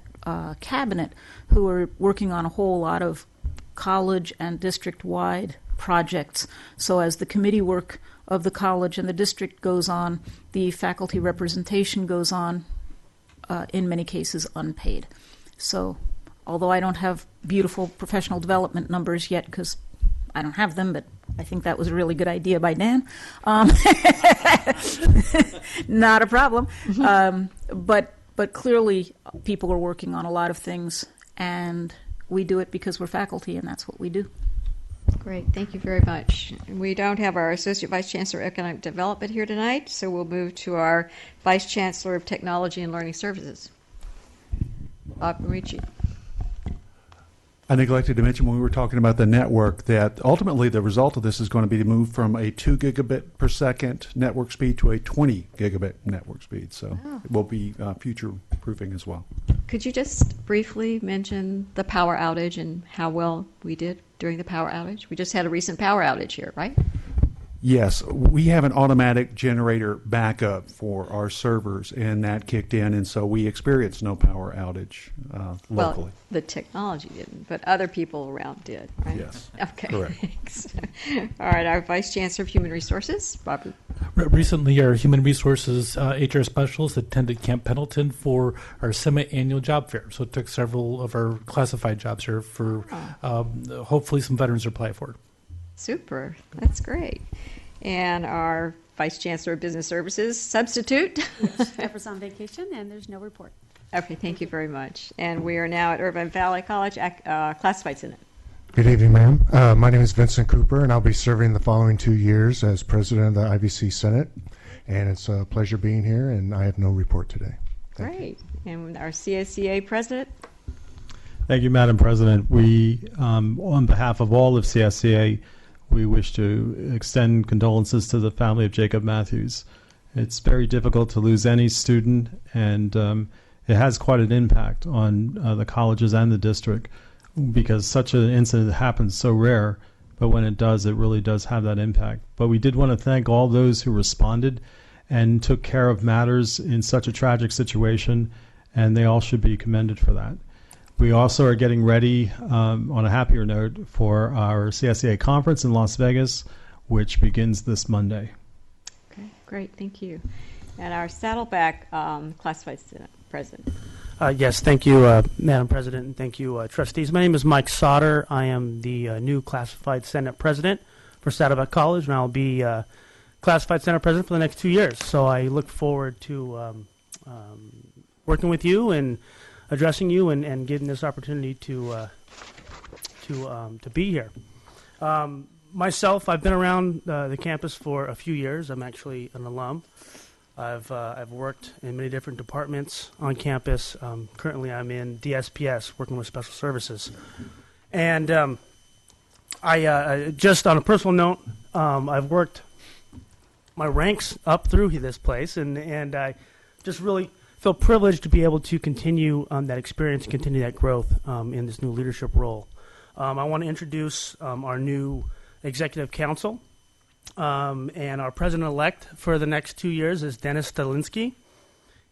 cabinet, who are working on a whole lot of college and district-wide projects. So as the committee work of the college and the district goes on, the faculty representation goes on, in many cases unpaid. So although I don't have beautiful professional development numbers yet, because I don't have them, but I think that was a really good idea by Dan. Not a problem. But clearly people are working on a lot of things, and we do it because we're faculty, and that's what we do. Great, thank you very much. We don't have our Associate Vice Chancellor of Economic Development here tonight, so we'll move to our Vice Chancellor of Technology and Learning Services, Bob Ricci. I neglected to mention when we were talking about the network that ultimately the result of this is going to be to move from a 2 gigabit per second network speed to a 20 gigabit network speed. So it will be future proofing as well. Could you just briefly mention the power outage and how well we did during the power outage? We just had a recent power outage here, right? Yes, we have an automatic generator backup for our servers, and that kicked in, and so we experienced no power outage locally. Well, the technology didn't, but other people around did, right? Yes. Okay, correct. Thanks. All right, our Vice Chancellor of Human Resources, Robert. Recently, our Human Resources HR specialist attended Camp Pendleton for our semi-annual job fair. So it took several of our classified jobs here for hopefully some veterans to apply for. Super, that's great. And our Vice Chancellor of Business Services, substitute. Deborah's on vacation, and there's no report. Okay, thank you very much. And we are now at Irvine Valley College, Classified Senate. Good evening, ma'am. My name is Vincent Cooper, and I'll be serving the following 2 years as president of the IVC Senate. And it's a pleasure being here, and I have no report today. Great. And our CSCA president. Thank you, Madam President. We, on behalf of all of CSCA, we wish to extend condolences to the family of Jacob Matthews. It's very difficult to lose any student, and it has quite an impact on the colleges and the district, because such an incident happens so rare, but when it does, it really does have that impact. But we did want to thank all those who responded and took care of matters in such a tragic situation, and they all should be commended for that. We also are getting ready, on a happier note, for our CSCA conference in Las Vegas, which begins this Monday. Okay, great, thank you. And our Saddleback Classified Senate President. Yes, thank you, Madam President, and thank you, trustees. My name is Mike Sauter. I am the new Classified Senate President for Saddleback College, and I'll be Classified Senate President for the next 2 years. So I look forward to working with you and addressing you and getting this opportunity to be here. Myself, I've been around the campus for a few years. I'm actually an alum. I've worked in many different departments on campus. Currently, I'm in DSPS, working with special services. And I just on a personal note, I've worked my ranks up through this place, and I just really feel privileged to be able to continue that experience, continue that growth in this new leadership role. I want to introduce our new executive council, and our president-elect for the next 2 years is Dennis Stalinsky.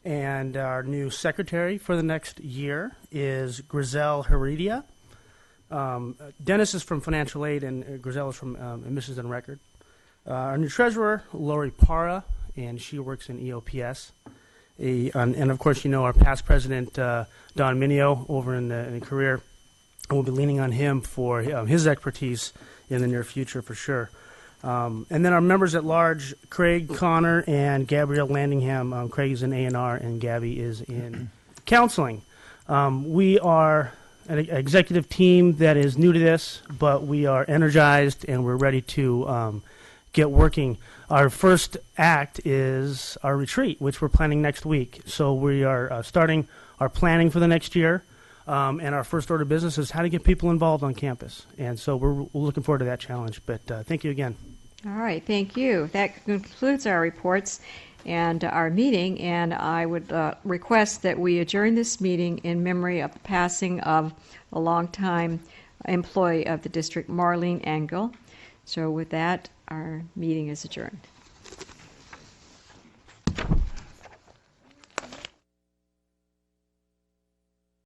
And our new secretary for the next year is Griselle Heredia. Dennis is from Financial Aid, and Griselle is from Admissions and Record. Our new treasurer, Lori Parra, and she works in EOPS. And of course, you know, our past president, Don Minio, over in the career. We'll be leaning on him for his expertise in the near future for sure. And then our members at large, Craig Connor and Gabrielle Landingham. Craig is in A&R and Gabby is in counseling. We are an executive team that is new to this, but we are energized and we're ready to get working. Our first act is our retreat, which we're planning next week. So we are starting our planning for the next year. And our first order of business is how to get people involved on campus. And so we're looking forward to that challenge. But thank you again. All right, thank you. That concludes our reports and our meeting. And I would request that we adjourn this meeting in memory of the passing of a longtime employee of the district, Marlene Engel. So with that, our meeting is adjourned.